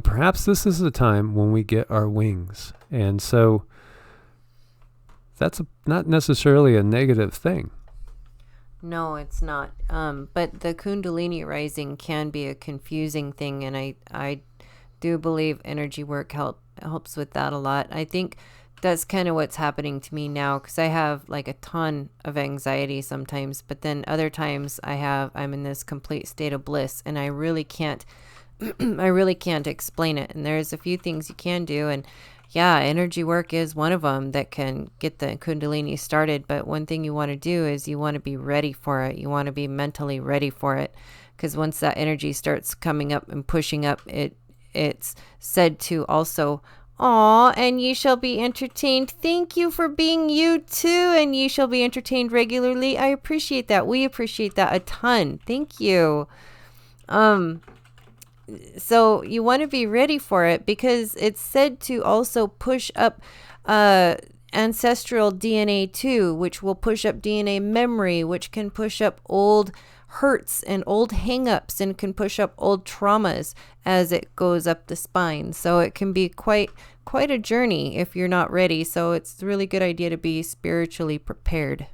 Speaker 1: perhaps this is the time when we get our wings. And so that's not necessarily a negative thing.
Speaker 2: No, it's not. But the Kundalini rising can be a confusing thing, and I do believe energy work helps with that a lot. I think that's kind of what's happening to me now, because I have like a ton of anxiety sometimes, but then other times I'm in this complete state of bliss, and I really can't explain it. And there's a few things you can do, and yeah, energy work is one of them that can get the Kundalini started. But one thing you want to do is you want to be ready for it. You want to be mentally ready for it, because once that energy starts coming up and pushing up, it's said to also, "Aw, and ye shall be entertained." Thank you for being you too, and ye shall be entertained regularly. I appreciate that. We appreciate that a ton. Thank you. So you want to be ready for it, because it's said to also push up ancestral DNA too, which will push up DNA memory, which can push up old hurts and old hang-ups, and can push up old traumas as it goes up the spine. So it can be quite a journey if you're not ready. So it's a really good idea to be spiritually prepared.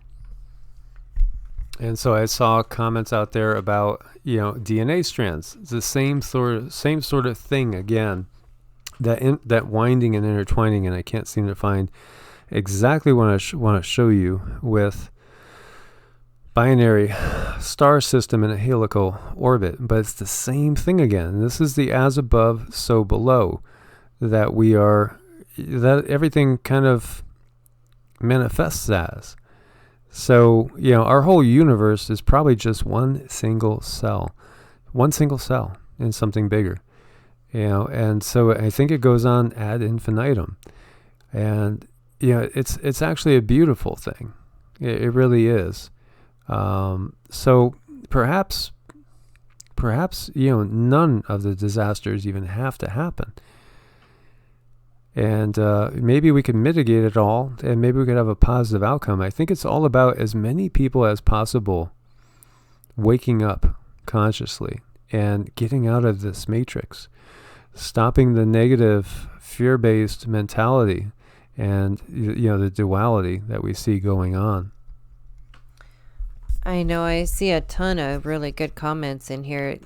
Speaker 1: And so I saw comments out there about, DNA strands. It's the same sort of thing again. That winding and intertwining, and I can't seem to find exactly what I want to show you with binary star system in a helical orbit, but it's the same thing again. This is the as above, so below, that everything kind of manifests as. So, our whole universe is probably just one single cell in something bigger, and so I think it goes on ad infinitum. And, it's actually a beautiful thing. It really is. So perhaps, none of the disasters even have to happen. And maybe we could mitigate it all, and maybe we could have a positive outcome. I think it's all about as many people as possible waking up consciously and getting out of this matrix, stopping the negative fear-based mentality and, the duality that we see going on.
Speaker 2: I know, I see a ton of really good comments in here,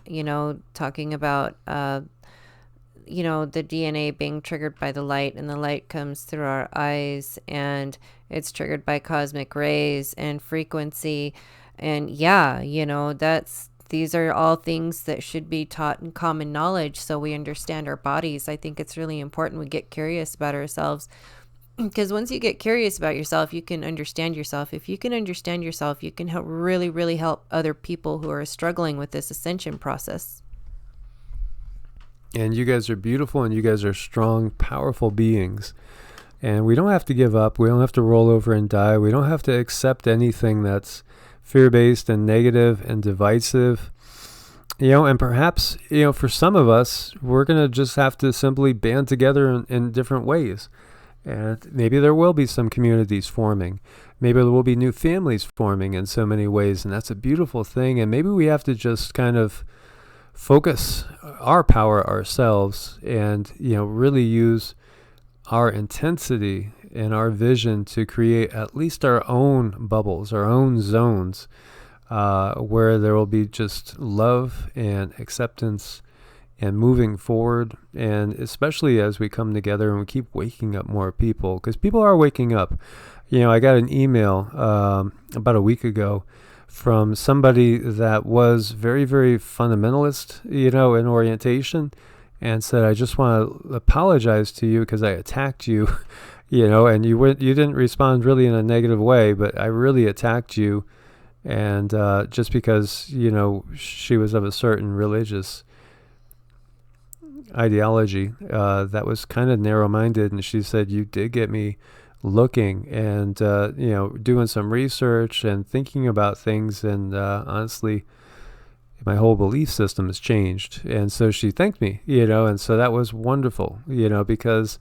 Speaker 2: talking about, the DNA being triggered by the light, and the light comes through our eyes, and it's triggered by cosmic rays and frequency. And yeah, these are all things that should be taught in common knowledge, so we understand our bodies. I think it's really important we get curious about ourselves. Because once you get curious about yourself, you can understand yourself. If you can understand yourself, you can help really, really help other people who are struggling with this ascension process.
Speaker 1: And you guys are beautiful, and you guys are strong, powerful beings. And we don't have to give up. We don't have to roll over and die. We don't have to accept anything that's fear-based and negative and divisive. And perhaps, for some of us, we're going to just have to simply band together in different ways. And maybe there will be some communities forming. Maybe there will be new families forming in so many ways. And that's a beautiful thing. And maybe we have to just kind of focus our power ourselves and, really use our intensity and our vision to create at least our own bubbles, our own zones, where there will be just love and acceptance and moving forward. And especially as we come together and we keep waking up more people, because people are waking up. I got an email about a week ago from somebody that was very, very fundamentalist, in orientation, and said, I just want to apologize to you because I attacked you, and you didn't respond really in a negative way, but I really attacked you. And just because, she was of a certain religious ideology that was kind of narrow-minded. And she said, you did get me looking and, doing some research and thinking about things. And honestly, my whole belief system has changed. And so she thanked me, and so that was wonderful, because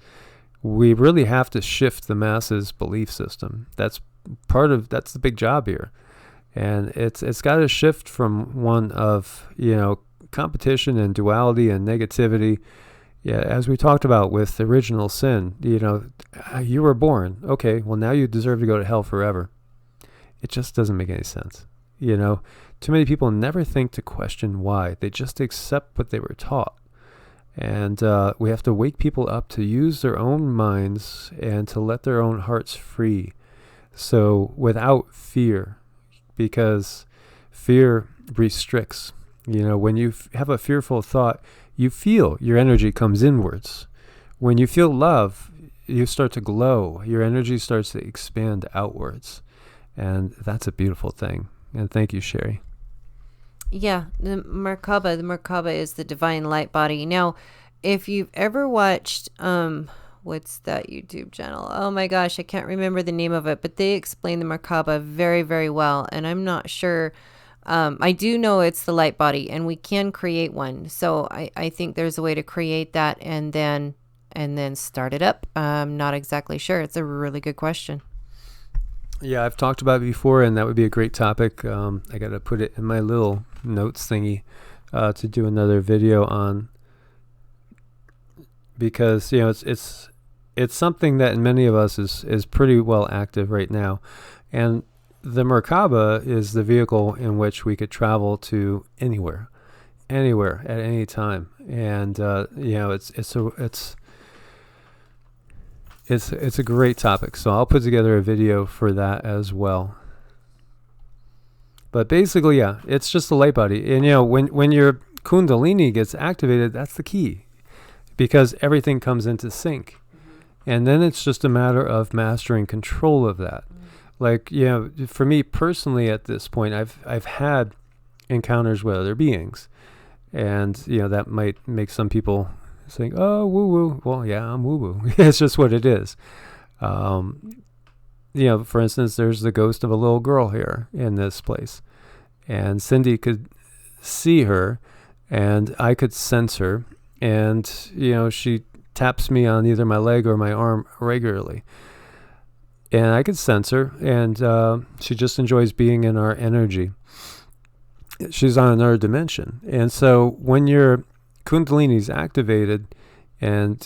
Speaker 1: we really have to shift the masses' belief system. That's the big job here. And it's got to shift from one of, competition and duality and negativity. Yeah, as we talked about with the original sin, you were born. Okay, well, now you deserve to go to hell forever. It just doesn't make any sense. Too many people never think to question why. They just accept what they were taught. And we have to wake people up to use their own minds and to let their own hearts free. So without fear, because fear restricts. When you have a fearful thought, you feel your energy comes inwards. When you feel love, you start to glow. Your energy starts to expand outwards. And that's a beautiful thing. And thank you, Sherry.
Speaker 2: Yeah, the Merkaba is the divine light body. Now, if you've ever watched, what's that YouTube channel? Oh my gosh, I can't remember the name of it, but they explain the Merkaba very, very well. And I'm not sure. I do know it's the light body, and we can create one. So I think there's a way to create that and then start it up. I'm not exactly sure. It's a really good question.
Speaker 1: Yeah, I've talked about it before, and that would be a great topic. I got to put it in my little notes thingy to do another video on, because it's something that in many of us is pretty well active right now. And the Merkaba is the vehicle in which we could travel to anywhere at any time. And it's a great topic. So I'll put together a video for that as well. But basically, yeah, it's just the light body. And when your Kundalini gets activated, that's the key, because everything comes into sync. And then it's just a matter of mastering control of that. Like, for me personally at this point, I've had encounters with other beings. And, that might make some people saying, oh, woo-woo. Well, yeah, I'm woo-woo. It's just what it is. For instance, there's the ghost of a little girl here in this place. And Cindy could see her, and I could sense her. And, she taps me on either my leg or my arm regularly. And I could sense her, and she just enjoys being in our energy. She's on another dimension. And so when your Kundalini is activated, and,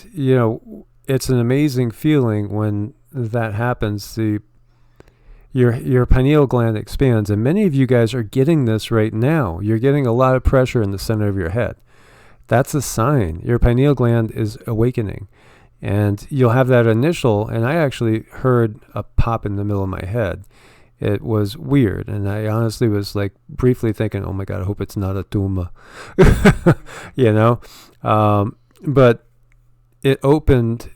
Speaker 1: it's an amazing feeling when that happens. Your pineal gland expands, and many of you guys are getting this right now. You're getting a lot of pressure in the center of your head. That's a sign. Your pineal gland is awakening. And you'll have that initial, and I actually heard a pop in the middle of my head. It was weird, and I honestly was like briefly thinking, oh my God, I hope it's not a tumor. But it opened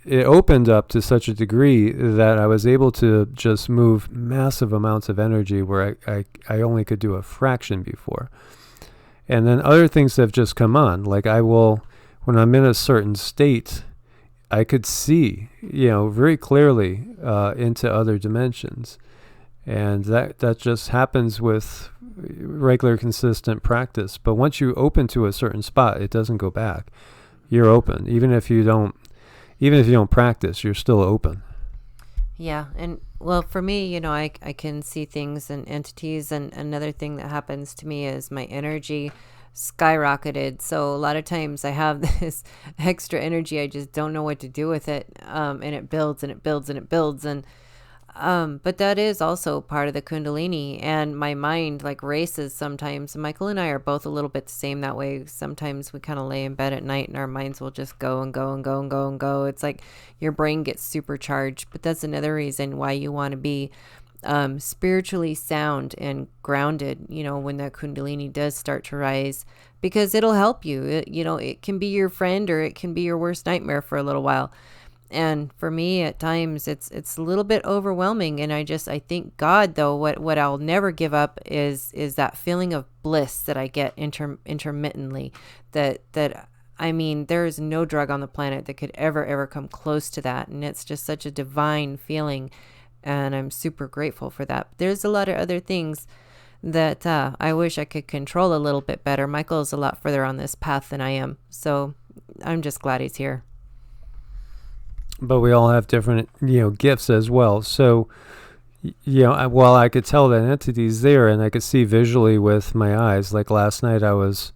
Speaker 1: up to such a degree that I was able to just move massive amounts of energy where I only could do a fraction before. And then other things have just come on. Like when I'm in a certain state, I could see, very clearly into other dimensions. And that just happens with regular, consistent practice. But once you open to a certain spot, it doesn't go back. You're open. Even if you don't practice, you're still open.
Speaker 2: Yeah. And well, for me, I can see things and entities. And another thing that happens to me is my energy skyrocketed. So a lot of times I have this extra energy. I just don't know what to do with it. And it builds and it builds and it builds. But that is also part of the Kundalini, and my mind like races sometimes. Michael and I are both a little bit the same that way. Sometimes we kind of lay in bed at night and our minds will just go and go and go and go and go. It's like your brain gets supercharged, but that's another reason why you want to be spiritually sound and grounded, when that Kundalini does start to rise, because it'll help you. It can be your friend or it can be your worst nightmare for a little while. And for me, at times, it's a little bit overwhelming. And I thank God, though, what I'll never give up is that feeling of bliss that I get intermittently. I mean, there is no drug on the planet that could ever come close to that. And it's just such a divine feeling. And I'm super grateful for that. There's a lot of other things that I wish I could control a little bit better. Michael is a lot further on this path than I am. So I'm just glad he's here.
Speaker 1: But we all have different, gifts as well. So, while I could tell that entity's there and I could see visually with my eyes, like last night I was,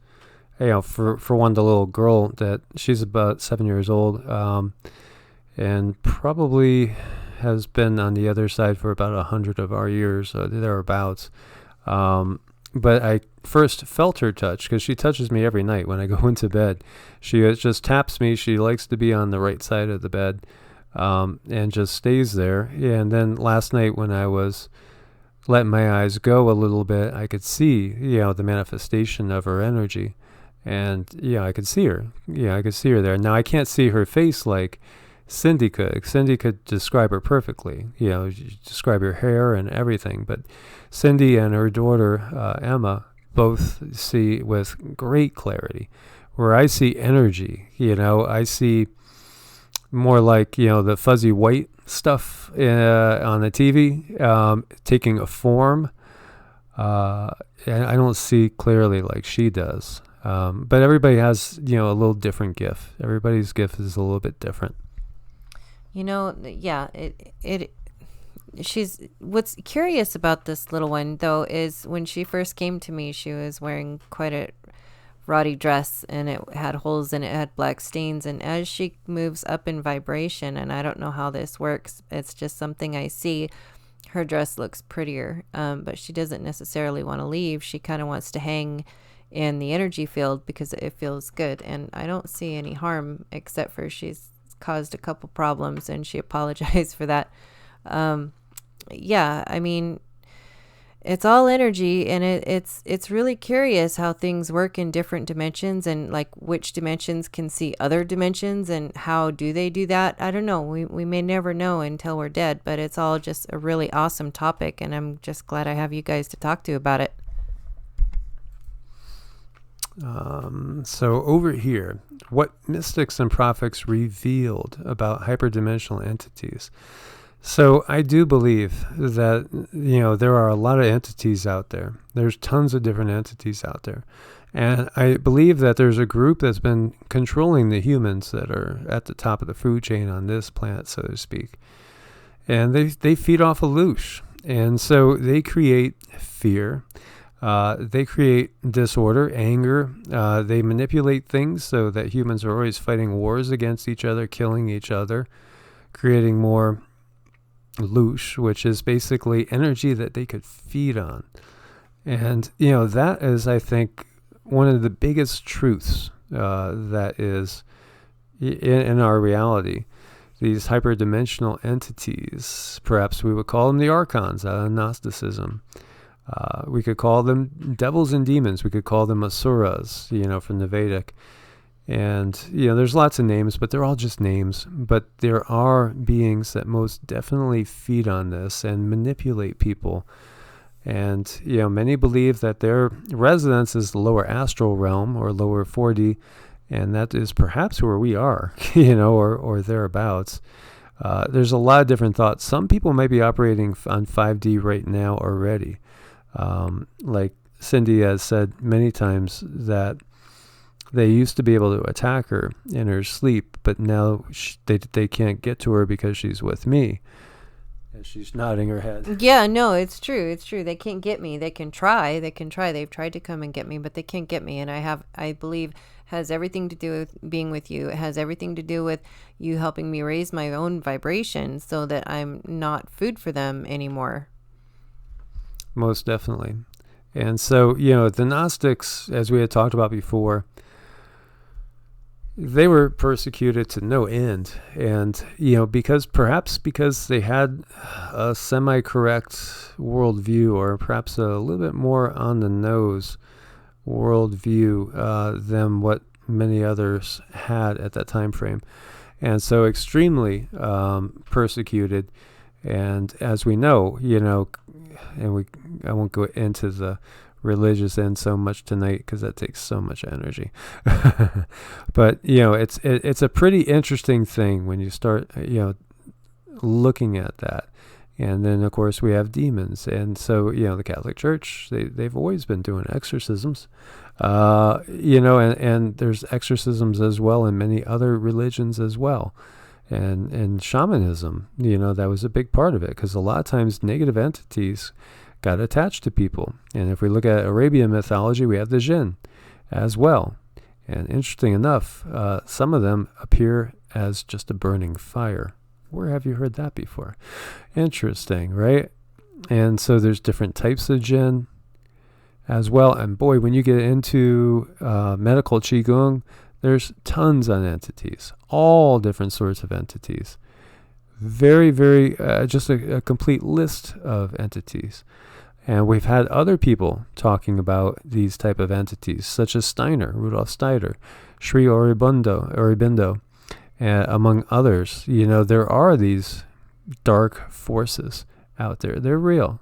Speaker 1: for one, the little girl that she's about 7 years old, and probably has been on the other side for about 100 of our years, thereabouts. But I first felt her touch because she touches me every night when I go into bed. She just taps me. She likes to be on the right side of the bed, and just stays there. Yeah, and then last night when I was letting my eyes go a little bit, I could see, the manifestation of her energy. And, I could see her. Yeah, I could see her there. Now, I can't see her face like Cindy could. Cindy could describe her perfectly, describe her hair and everything. But Cindy and her daughter, Emma, both see with great clarity. Where I see energy, I see more like, the fuzzy white stuff on the TV taking a form. And I don't see clearly like she does. But everybody has, a little different gift. Everybody's gift is a little bit different.
Speaker 2: Yeah, she's, what's curious about this little one though is when she first came to me, she was wearing quite a raudy dress and it had holes in it, had black stains. And as she moves up in vibration, and I don't know how this works, it's just something I see, her dress looks prettier, but she doesn't necessarily want to leave. She kind of wants to hang in the energy field because it feels good. And I don't see any harm except for she's caused a couple problems and she apologized for that. Yeah, I mean, it's all energy, and it's really curious how things work in different dimensions, and like which dimensions can see other dimensions and how do they do that. I don't know. We may never know until we're dead, but it's all just a really awesome topic, and I'm just glad I have you guys to talk to about it.
Speaker 1: So over here, what mystics and prophets revealed about hyperdimensional entities. So I do believe that, there are a lot of entities out there. There's tons of different entities out there. And I believe that there's a group that's been controlling the humans that are at the top of the food chain on this planet, so to speak. And they feed off of loosh. And so they create fear. They create disorder, anger. They manipulate things so that humans are always fighting wars against each other, killing each other, creating more loosh, which is basically energy that they could feed on. And, that is, I think, one of the biggest truths that is in our reality. These hyperdimensional entities, perhaps we would call them the archons out of Gnosticism. We could call them devils and demons. We could call them asuras, from the Vedic. And, there's lots of names, but they're all just names. But there are beings that most definitely feed on this and manipulate people. And, many believe that their residence is the lower astral realm or lower 4D, and that is perhaps where we are, or thereabouts. There's a lot of different thoughts. Some people might be operating on 5D right now already. Like Cindy has said many times that they used to be able to attack her in her sleep, but now they can't get to her because she's with me. And she's nodding her head.
Speaker 2: Yeah, no, it's true. It's true. They can't get me. They can try. They've tried to come and get me, but they can't get me. And I believe has everything to do with being with you. It has everything to do with you helping me raise my own vibration so that I'm not food for them anymore.
Speaker 1: Most definitely. And so, the Gnostics, as we had talked about before, they were persecuted to no end. And, because they had a semi-correct worldview, or perhaps a little bit more on the nose worldview than what many others had at that time frame. And so extremely persecuted. And as we know, I won't go into the religious end so much tonight because that takes so much energy. But it's a pretty interesting thing when you start looking at that. And then of course we have demons, and so the Catholic Church, they've always been doing exorcisms, and there's exorcisms as well in many other religions as well. And shamanism, that was a big part of it, because a lot of times negative entities got attached to people. And if we look at Arabian mythology, we have the jinn as well. And interesting enough, some of them appear as just a burning fire. Where have you heard that before? Interesting, right? And so there's different types of jinn as well. And boy, when you get into medical QiGong, there's tons of entities, all different sorts of entities. Very, very, just a complete list of entities. And we've had other people talking about these type of entities, such as Rudolf Steiner, Sri Aurobindo, among others. There are these dark forces out there. They're real.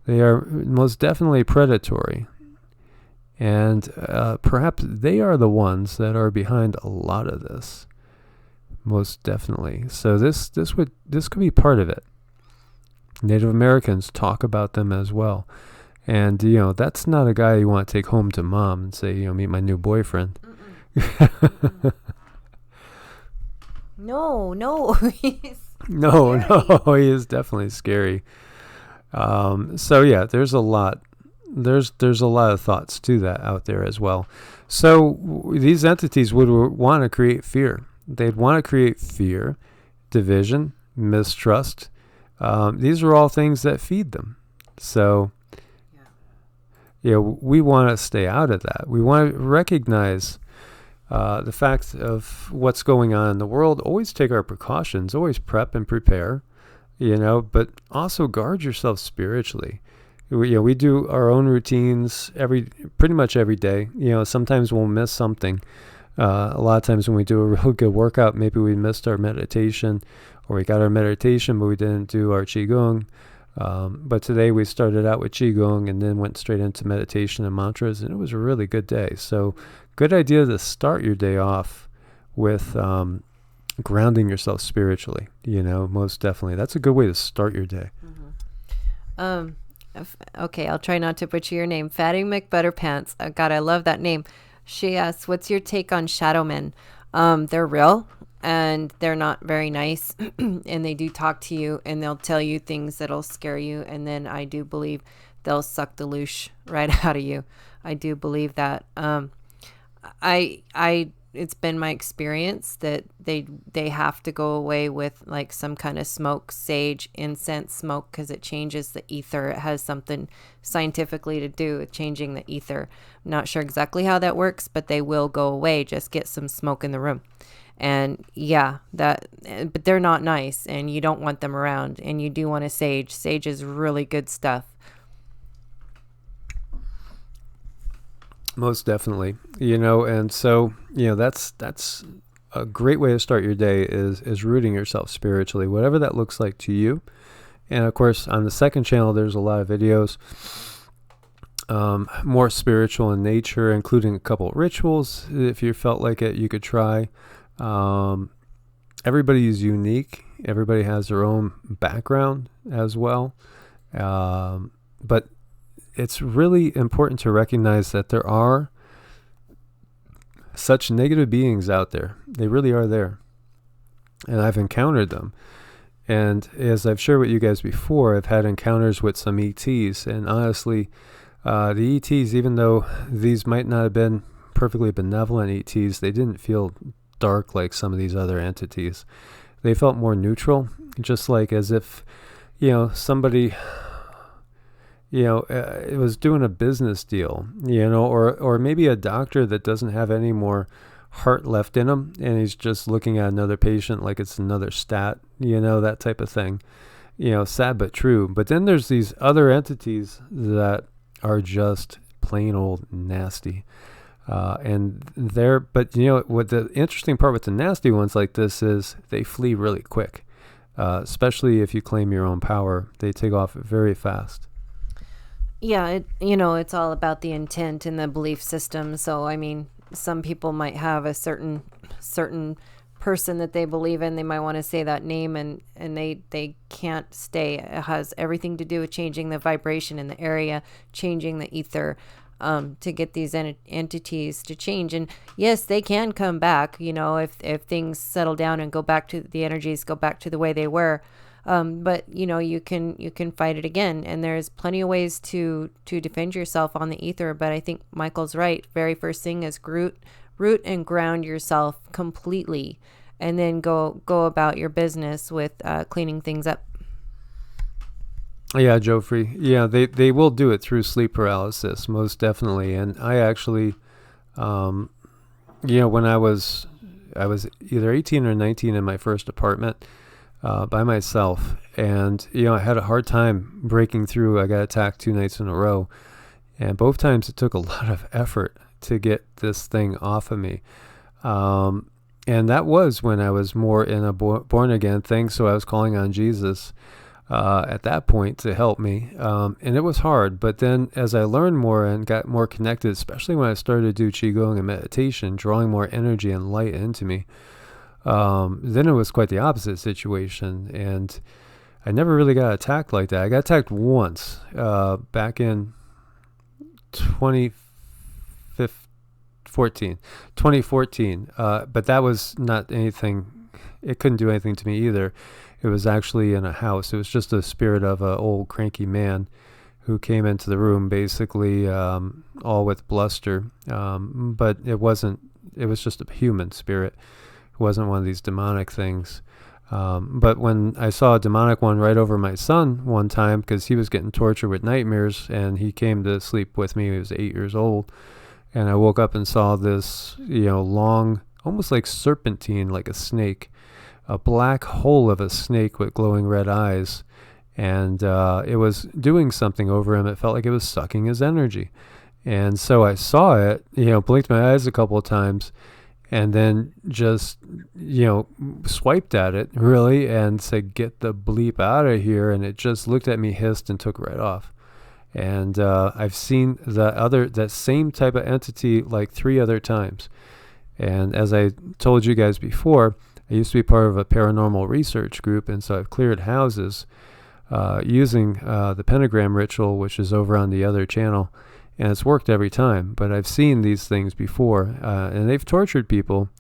Speaker 1: They are most definitely predatory. And perhaps they are the ones that are behind a lot of this. Most definitely. So this could be part of it. Native Americans talk about them as well. And, that's not a guy you want to take home to mom and say, meet my new boyfriend.
Speaker 2: No.
Speaker 1: No, he is definitely scary. So yeah, there's a lot. There's a lot of thoughts to that out there as well. So these entities would want to create fear. They'd want to create fear, division, mistrust. These are all things that feed them. So, we want to stay out of that. We want to recognize the fact of what's going on in the world. Always take our precautions. Always prep and prepare, but also guard yourself spiritually. We do our own routines pretty much every day. Sometimes we'll miss something. A lot of times when we do a real good workout, maybe we missed our meditation, or we got our meditation, but we didn't do our QiGong. But today we started out with QiGong and then went straight into meditation and mantras, and it was a really good day. So good idea to start your day off with grounding yourself spiritually, most definitely. That's a good way to start your day.
Speaker 2: Mm-hmm. Okay, I'll try not to butcher your name. Fatty McButterpants. God, I love that name. She asks, what's your take on shadow men? They're real, and they're not very nice, and they do talk to you, and they'll tell you things that'll scare you, and then I do believe they'll suck the loosh right out of you. I do believe that. It's been my experience that they have to go away with like some kind of smoke, sage, incense smoke, because it changes the ether. It has something scientifically to do with changing the ether. I'm not sure exactly how that works, but they will go away. Just get some smoke in the room. And but they're not nice, and you don't want them around, and you do want a sage. Sage is really good stuff.
Speaker 1: Most definitely. And so, that's a great way to start your day is rooting yourself spiritually, whatever that looks like to you. And of course, on the second channel, there's a lot of videos, more spiritual in nature, including a couple of rituals. If you felt like it, you could try. Everybody is unique. Everybody has their own background as well. But it's really important to recognize that there are such negative beings out there. They really are there. And I've encountered them. And as I've shared with you guys before, I've had encounters with some ETs. And honestly, the ETs, even though these might not have been perfectly benevolent ETs, they didn't feel dark like some of these other entities. They felt more neutral, just like as if, somebody, it was doing a business deal, or maybe a doctor that doesn't have any more heart left in him, and he's just looking at another patient like it's another stat, that type of thing. Sad but true. But then there's these other entities that are just plain old nasty. But what the interesting part with the nasty ones like this is they flee really quick, especially if you claim your own power. They take off very fast.
Speaker 2: Yeah, it's all about the intent and the belief system. So, I mean, some people might have a certain person that they believe in. They might want to say that name, and they can't stay. It has everything to do with changing the vibration in the area, changing the ether, to get these entities to change. And yes, they can come back, if things settle down and the energies go back to the way they were. But you can fight it again, and there's plenty of ways to defend yourself on the ether. But I think Michael's right. Very first thing is root and ground yourself completely, and then go about your business with cleaning things up.
Speaker 1: Yeah, Joffrey. Yeah, they will do it through sleep paralysis, most definitely. And I actually, when I was either 18 or 19 in my first apartment, by myself, and I had a hard time breaking through. I got attacked 2 nights in a row, and both times it took a lot of effort to get this thing off of me. And that was when I was more in a born again thing, so I was calling on Jesus at that point to help me, and it was hard. But then as I learned more and got more connected, especially when I started to do QiGong and meditation, drawing more energy and light into me, then it was quite the opposite situation, and I never really got attacked like that. I got attacked once back in 2014, but that was not anything. It couldn't do anything to me either. It was actually in a house. It was just a spirit of an old cranky man who came into the room, basically all with bluster, but it wasn't. It was just a human spirit. It wasn't one of these demonic things. But when I saw a demonic one right over my son one time, because he was getting tortured with nightmares, and he came to sleep with me. He was 8 years old, and I woke up and saw this, long, almost like serpentine, like a snake, a black hole of a snake with glowing red eyes, and it was doing something over him. It felt like it was sucking his energy, and so I saw it, blinked my eyes a couple of times, and then just, swiped at it, really, and said, "Get the bleep out of here." And it just looked at me, hissed, and took right off. And I've seen that same type of entity like 3 other times. And as I told you guys before, I used to be part of a paranormal research group, and so I've cleared houses using the pentagram ritual, which is over on the other channel. And it's worked every time, but I've seen these things before, and they've tortured people.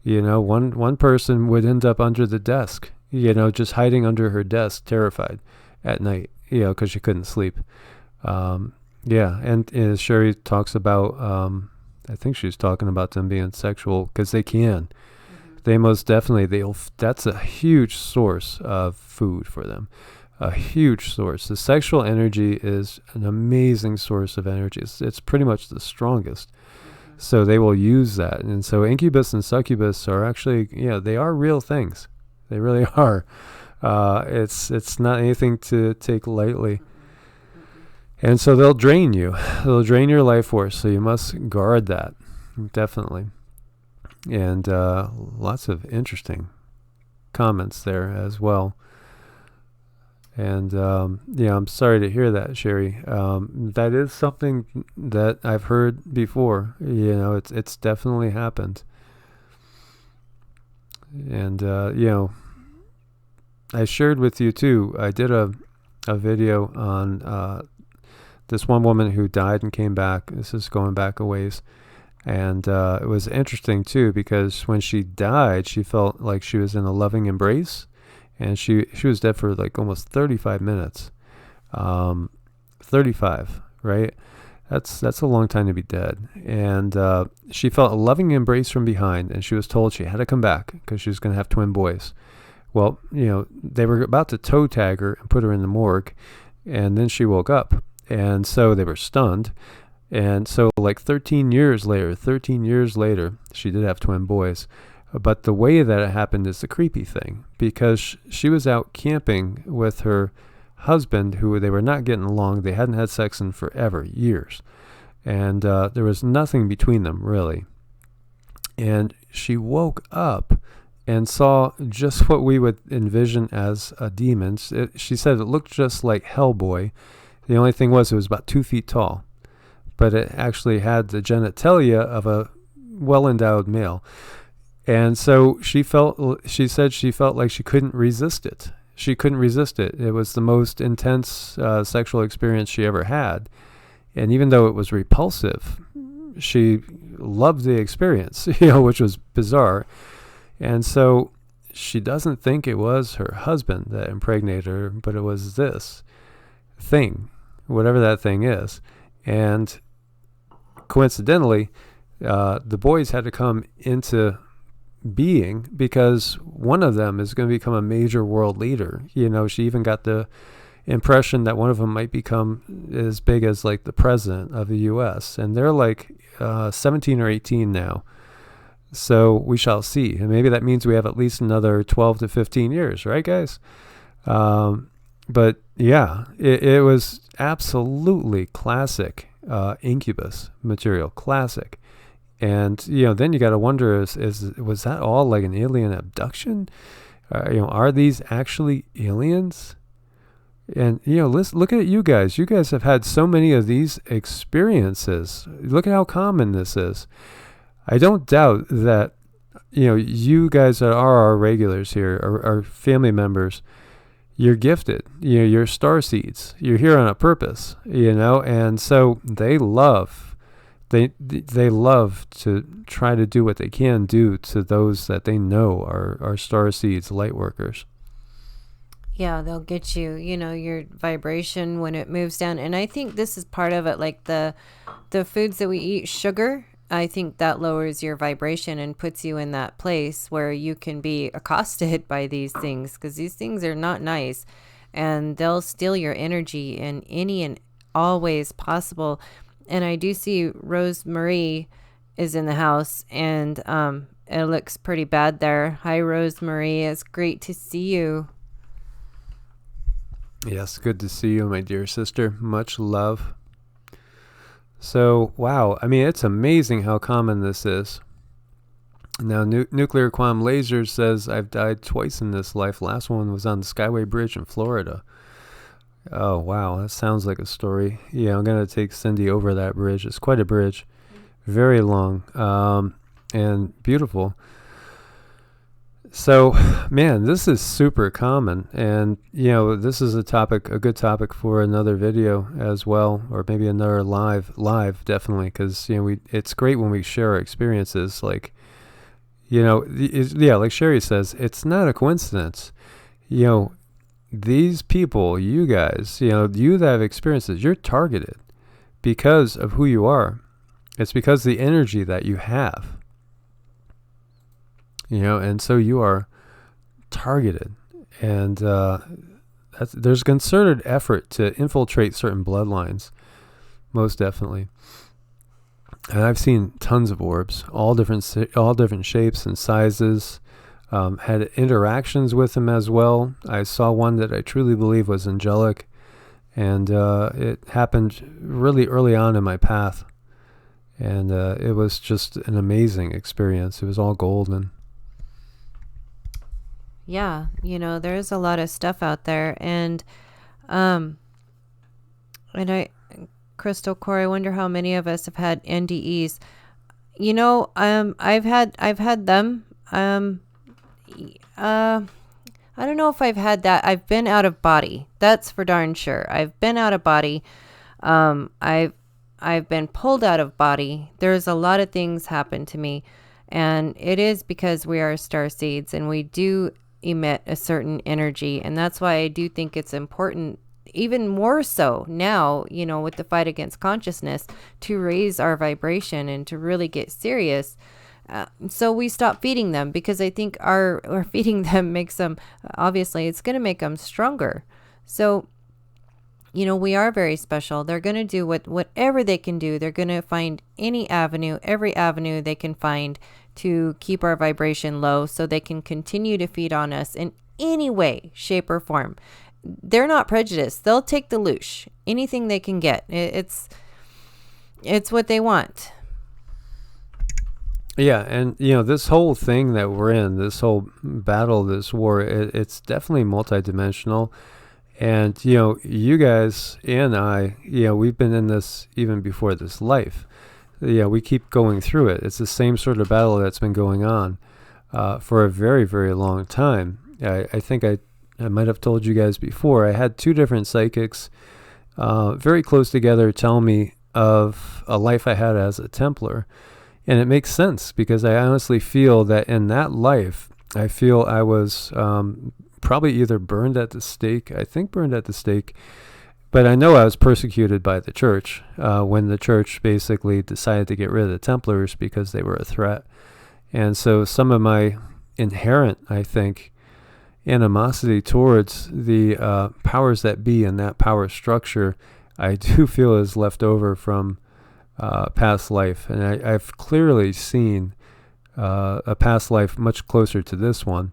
Speaker 1: One person would end up under the desk, just hiding under her desk, terrified at night, because she couldn't sleep. And Sherry talks about, I think she's talking about them being sexual, because they can. Mm-hmm. They most definitely, that's a huge source of food for them. A huge source. The sexual energy is an amazing source of energy. It's pretty much the strongest. Mm-hmm. So they will use that. And so incubus and succubus are actually, they are real things. They really are. It's not anything to take lightly. Mm-hmm. And so they'll drain you. They'll drain your life force. So you must guard that, definitely. And lots of interesting comments there as well. And yeah, I'm sorry to hear that, Sherry. That is something that I've heard before. You know, it's definitely happened. And you know, I shared with you too. I did a video on this one woman who died and came back. This is going back a ways. And it was interesting too, because when she died, she felt like she was in a loving embrace. And she was dead for like almost 35 minutes. 35, right? That's a long time to be dead. And she felt a loving embrace from behind, and she was told she had to come back because she was going to have twin boys. Well, you know, they were about to toe tag her and put her in the morgue, and then she woke up. And so they were stunned. And so like 13 years later, she did have twin boys. But the way that it happened is the creepy thing, because she was out camping with her husband, who they were not getting along. They hadn't had sex in forever, years. And there was nothing between them, really. And she woke up and saw just what we would envision as a demon. She said it looked just like Hellboy. The only thing was it was about 2 feet tall. But it actually had the genitalia of a well-endowed male. And so she said she felt like she couldn't resist it. She couldn't resist it. It was the most intense sexual experience she ever had. And even though it was repulsive, she loved the experience, you know, which was bizarre. And so she doesn't think it was her husband that impregnated her, but it was this thing, whatever that thing is. And coincidentally, the boys had to come into being because one of them is going to become a major world leader. You know, she even got the impression that one of them might become as big as like the president of the U.S. And they're like 17 or 18 now. So we shall see. And maybe that means we have at least another 12 to 15 years, right, guys? But yeah, it was absolutely classic incubus material, classic. And, you know, then you got to wonder, was that all like an alien abduction? You know, are these actually aliens? And, you know, look at you guys. You guys have had so many of these experiences. Look at how common this is. I don't doubt that, you know, you guys that are our regulars here, our family members, you're gifted. You know, you're star seeds. You're here on a purpose, you know, and so they love to try to do what they can do to those that they know are star seeds, light workers.
Speaker 2: Yeah, they'll get you, you know, your vibration when it moves down. And I think this is part of it, like the foods that we eat, sugar, I think that lowers your vibration and puts you in that place where you can be accosted by these things, because these things are not nice, and they'll steal your energy in any and all ways possible. And I do see Rosemary is in the house, and it looks pretty bad there. Hi, Rosemary. It's great to see you.
Speaker 1: Yes, good to see you, my dear sister. Much love. So, wow. I mean, it's amazing how common this is. Now, Nuclear Quantum Laser says, I've died twice in this life. Last one was on the Skyway Bridge in Florida. Oh, wow. That sounds like a story. Yeah, I'm going to take Cindy over that bridge. It's quite a bridge. Very long and beautiful. So, man, this is super common. And, you know, this is a good topic for another video as well, or maybe another live, definitely, because, you know, it's great when we share our experiences. Like, you know, yeah, like Sherry says, it's not a coincidence. You know, these people, you guys, you know, you that have experiences, you're targeted because of who you are. It's because of the energy that you have, you know, and so you are targeted. And there's concerted effort to infiltrate certain bloodlines, most definitely. And I've seen tons of orbs, all different shapes and sizes. Had interactions with them as well. I saw one that I truly believe was angelic, And it happened really early on in my path. And it was just an amazing experience. It was all golden.
Speaker 2: Yeah, there's a lot of stuff out there, um, and Crystal Core, I wonder how many of us have had NDEs. I've had them. I don't know if I've had that. I've been out of body. That's for darn sure. I've been out of body. I've been pulled out of body. There's a lot of things happen to me, and it is because we are star seeds and we do emit a certain energy, and that's why I do think it's important, even more so now, with the fight against consciousness, to raise our vibration and to really get serious. So we stop feeding them, because I think our feeding them makes them, obviously it's going to make them stronger. So, we are very special. They're going to do whatever they can do. They're going to find every avenue they can find to keep our vibration low, so they can continue to feed on us in any way, shape, or form. They're not prejudiced. They'll take the loosh, anything they can get. It's what they want.
Speaker 1: Yeah, and this whole thing that we're in, this whole battle, this war, it's definitely multidimensional. And you guys and I, we've been in this even before this life. We keep going through it. It's the same sort of battle that's been going on for a very, very long time. I think I might have told you guys before, I had two different psychics very close together tell me of a life I had as a Templar. And it makes sense, because I honestly feel that in that life, I feel I was probably either burned at the stake. I think burned at the stake. But I know I was persecuted by the church when the church basically decided to get rid of the Templars because they were a threat. And so some of my inherent, I think, animosity towards the powers that be in that power structure, I do feel is left over from past life. And I've clearly seen a past life much closer to this one,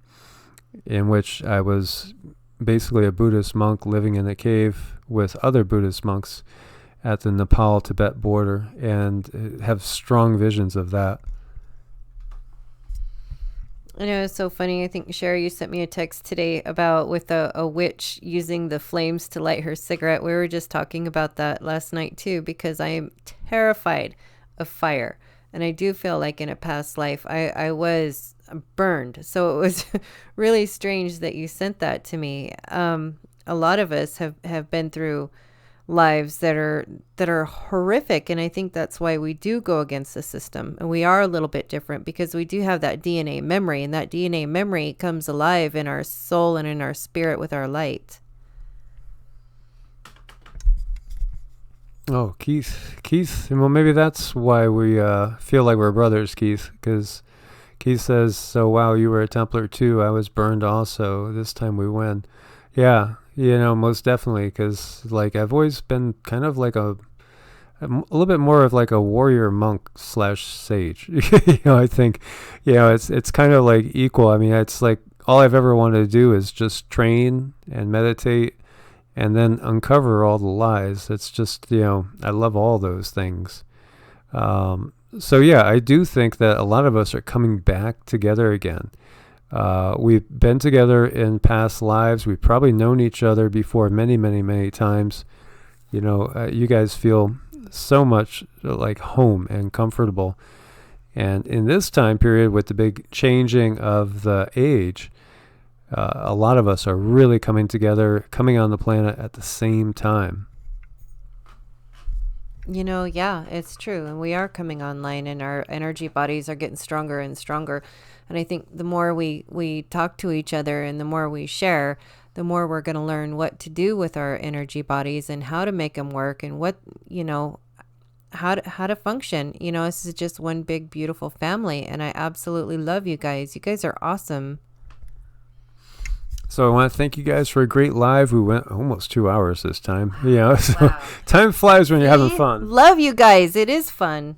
Speaker 1: in which I was basically a Buddhist monk living in a cave with other Buddhist monks at the Nepal-Tibet border, and have strong visions of that.
Speaker 2: I know, it's so funny. I think, Sherry, you sent me a text today about with a witch using the flames to light her cigarette. We were just talking about that last night too, because I am terrified of fire. And I do feel like in a past life, I was burned. So it was really strange that you sent that to me. A lot of us have been through lives that are horrific, and I think that's why we do go against the system, and we are a little bit different, because we do have that DNA memory, and that DNA memory comes alive in our soul and in our spirit with our light.
Speaker 1: Oh, Keith, well, maybe that's why we feel like we're brothers, Keith, because Keith says, so wow, you were a Templar too. I was burned also. This time we win. Yeah, most definitely, because like I've always been kind of like a little bit more of like a warrior monk / sage. I think, it's kind of like equal. I mean, it's like all I've ever wanted to do is just train and meditate and then uncover all the lies. It's just, I love all those things. So yeah, I do think that a lot of us are coming back together again. We've been together in past lives. We've probably known each other before many, many, many times. You guys feel so much like home and comfortable. And in this time period, with the big changing of the age, a lot of us are really coming together, coming on the planet at the same time.
Speaker 2: Yeah, it's true. And we are coming online, and our energy bodies are getting stronger and stronger. And I think the more we talk to each other and the more we share, the more we're going to learn what to do with our energy bodies and how to make them work, and what, how to function. This is just one big, beautiful family. And I absolutely love you guys. You guys are awesome.
Speaker 1: So I want to thank you guys for a great live. We went almost 2 hours this time. So
Speaker 2: Wow.
Speaker 1: Time flies when you're having fun.
Speaker 2: Love you guys. It is fun.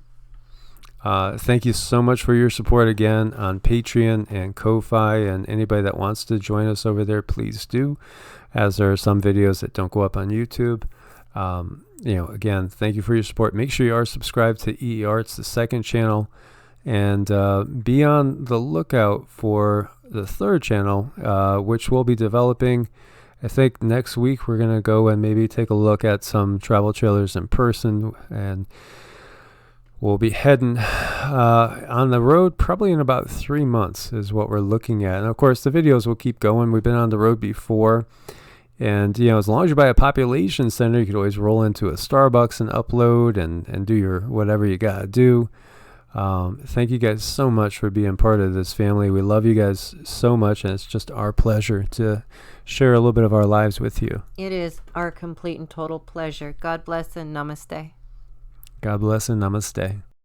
Speaker 1: Thank you so much for your support again on Patreon and Ko-Fi, and anybody that wants to join us over there, please do, as there are some videos that don't go up on YouTube. Again, thank you for your support. Make sure you are subscribed to EE Arts, the second channel, and be on the lookout for the third channel, which we'll be developing. I think next week we're going to go and maybe take a look at some travel trailers in person, and we'll be heading on the road probably in about 3 months is what we're looking at. And of course, the videos will keep going. We've been on the road before. And, as long as you're by a population center, you could always roll into a Starbucks and upload and do your whatever you got to do. Thank you guys so much for being part of this family. We love you guys so much, and it's just our pleasure to share a little bit of our lives with you.
Speaker 2: It is our complete and total pleasure. God bless and namaste.
Speaker 1: God bless and namaste.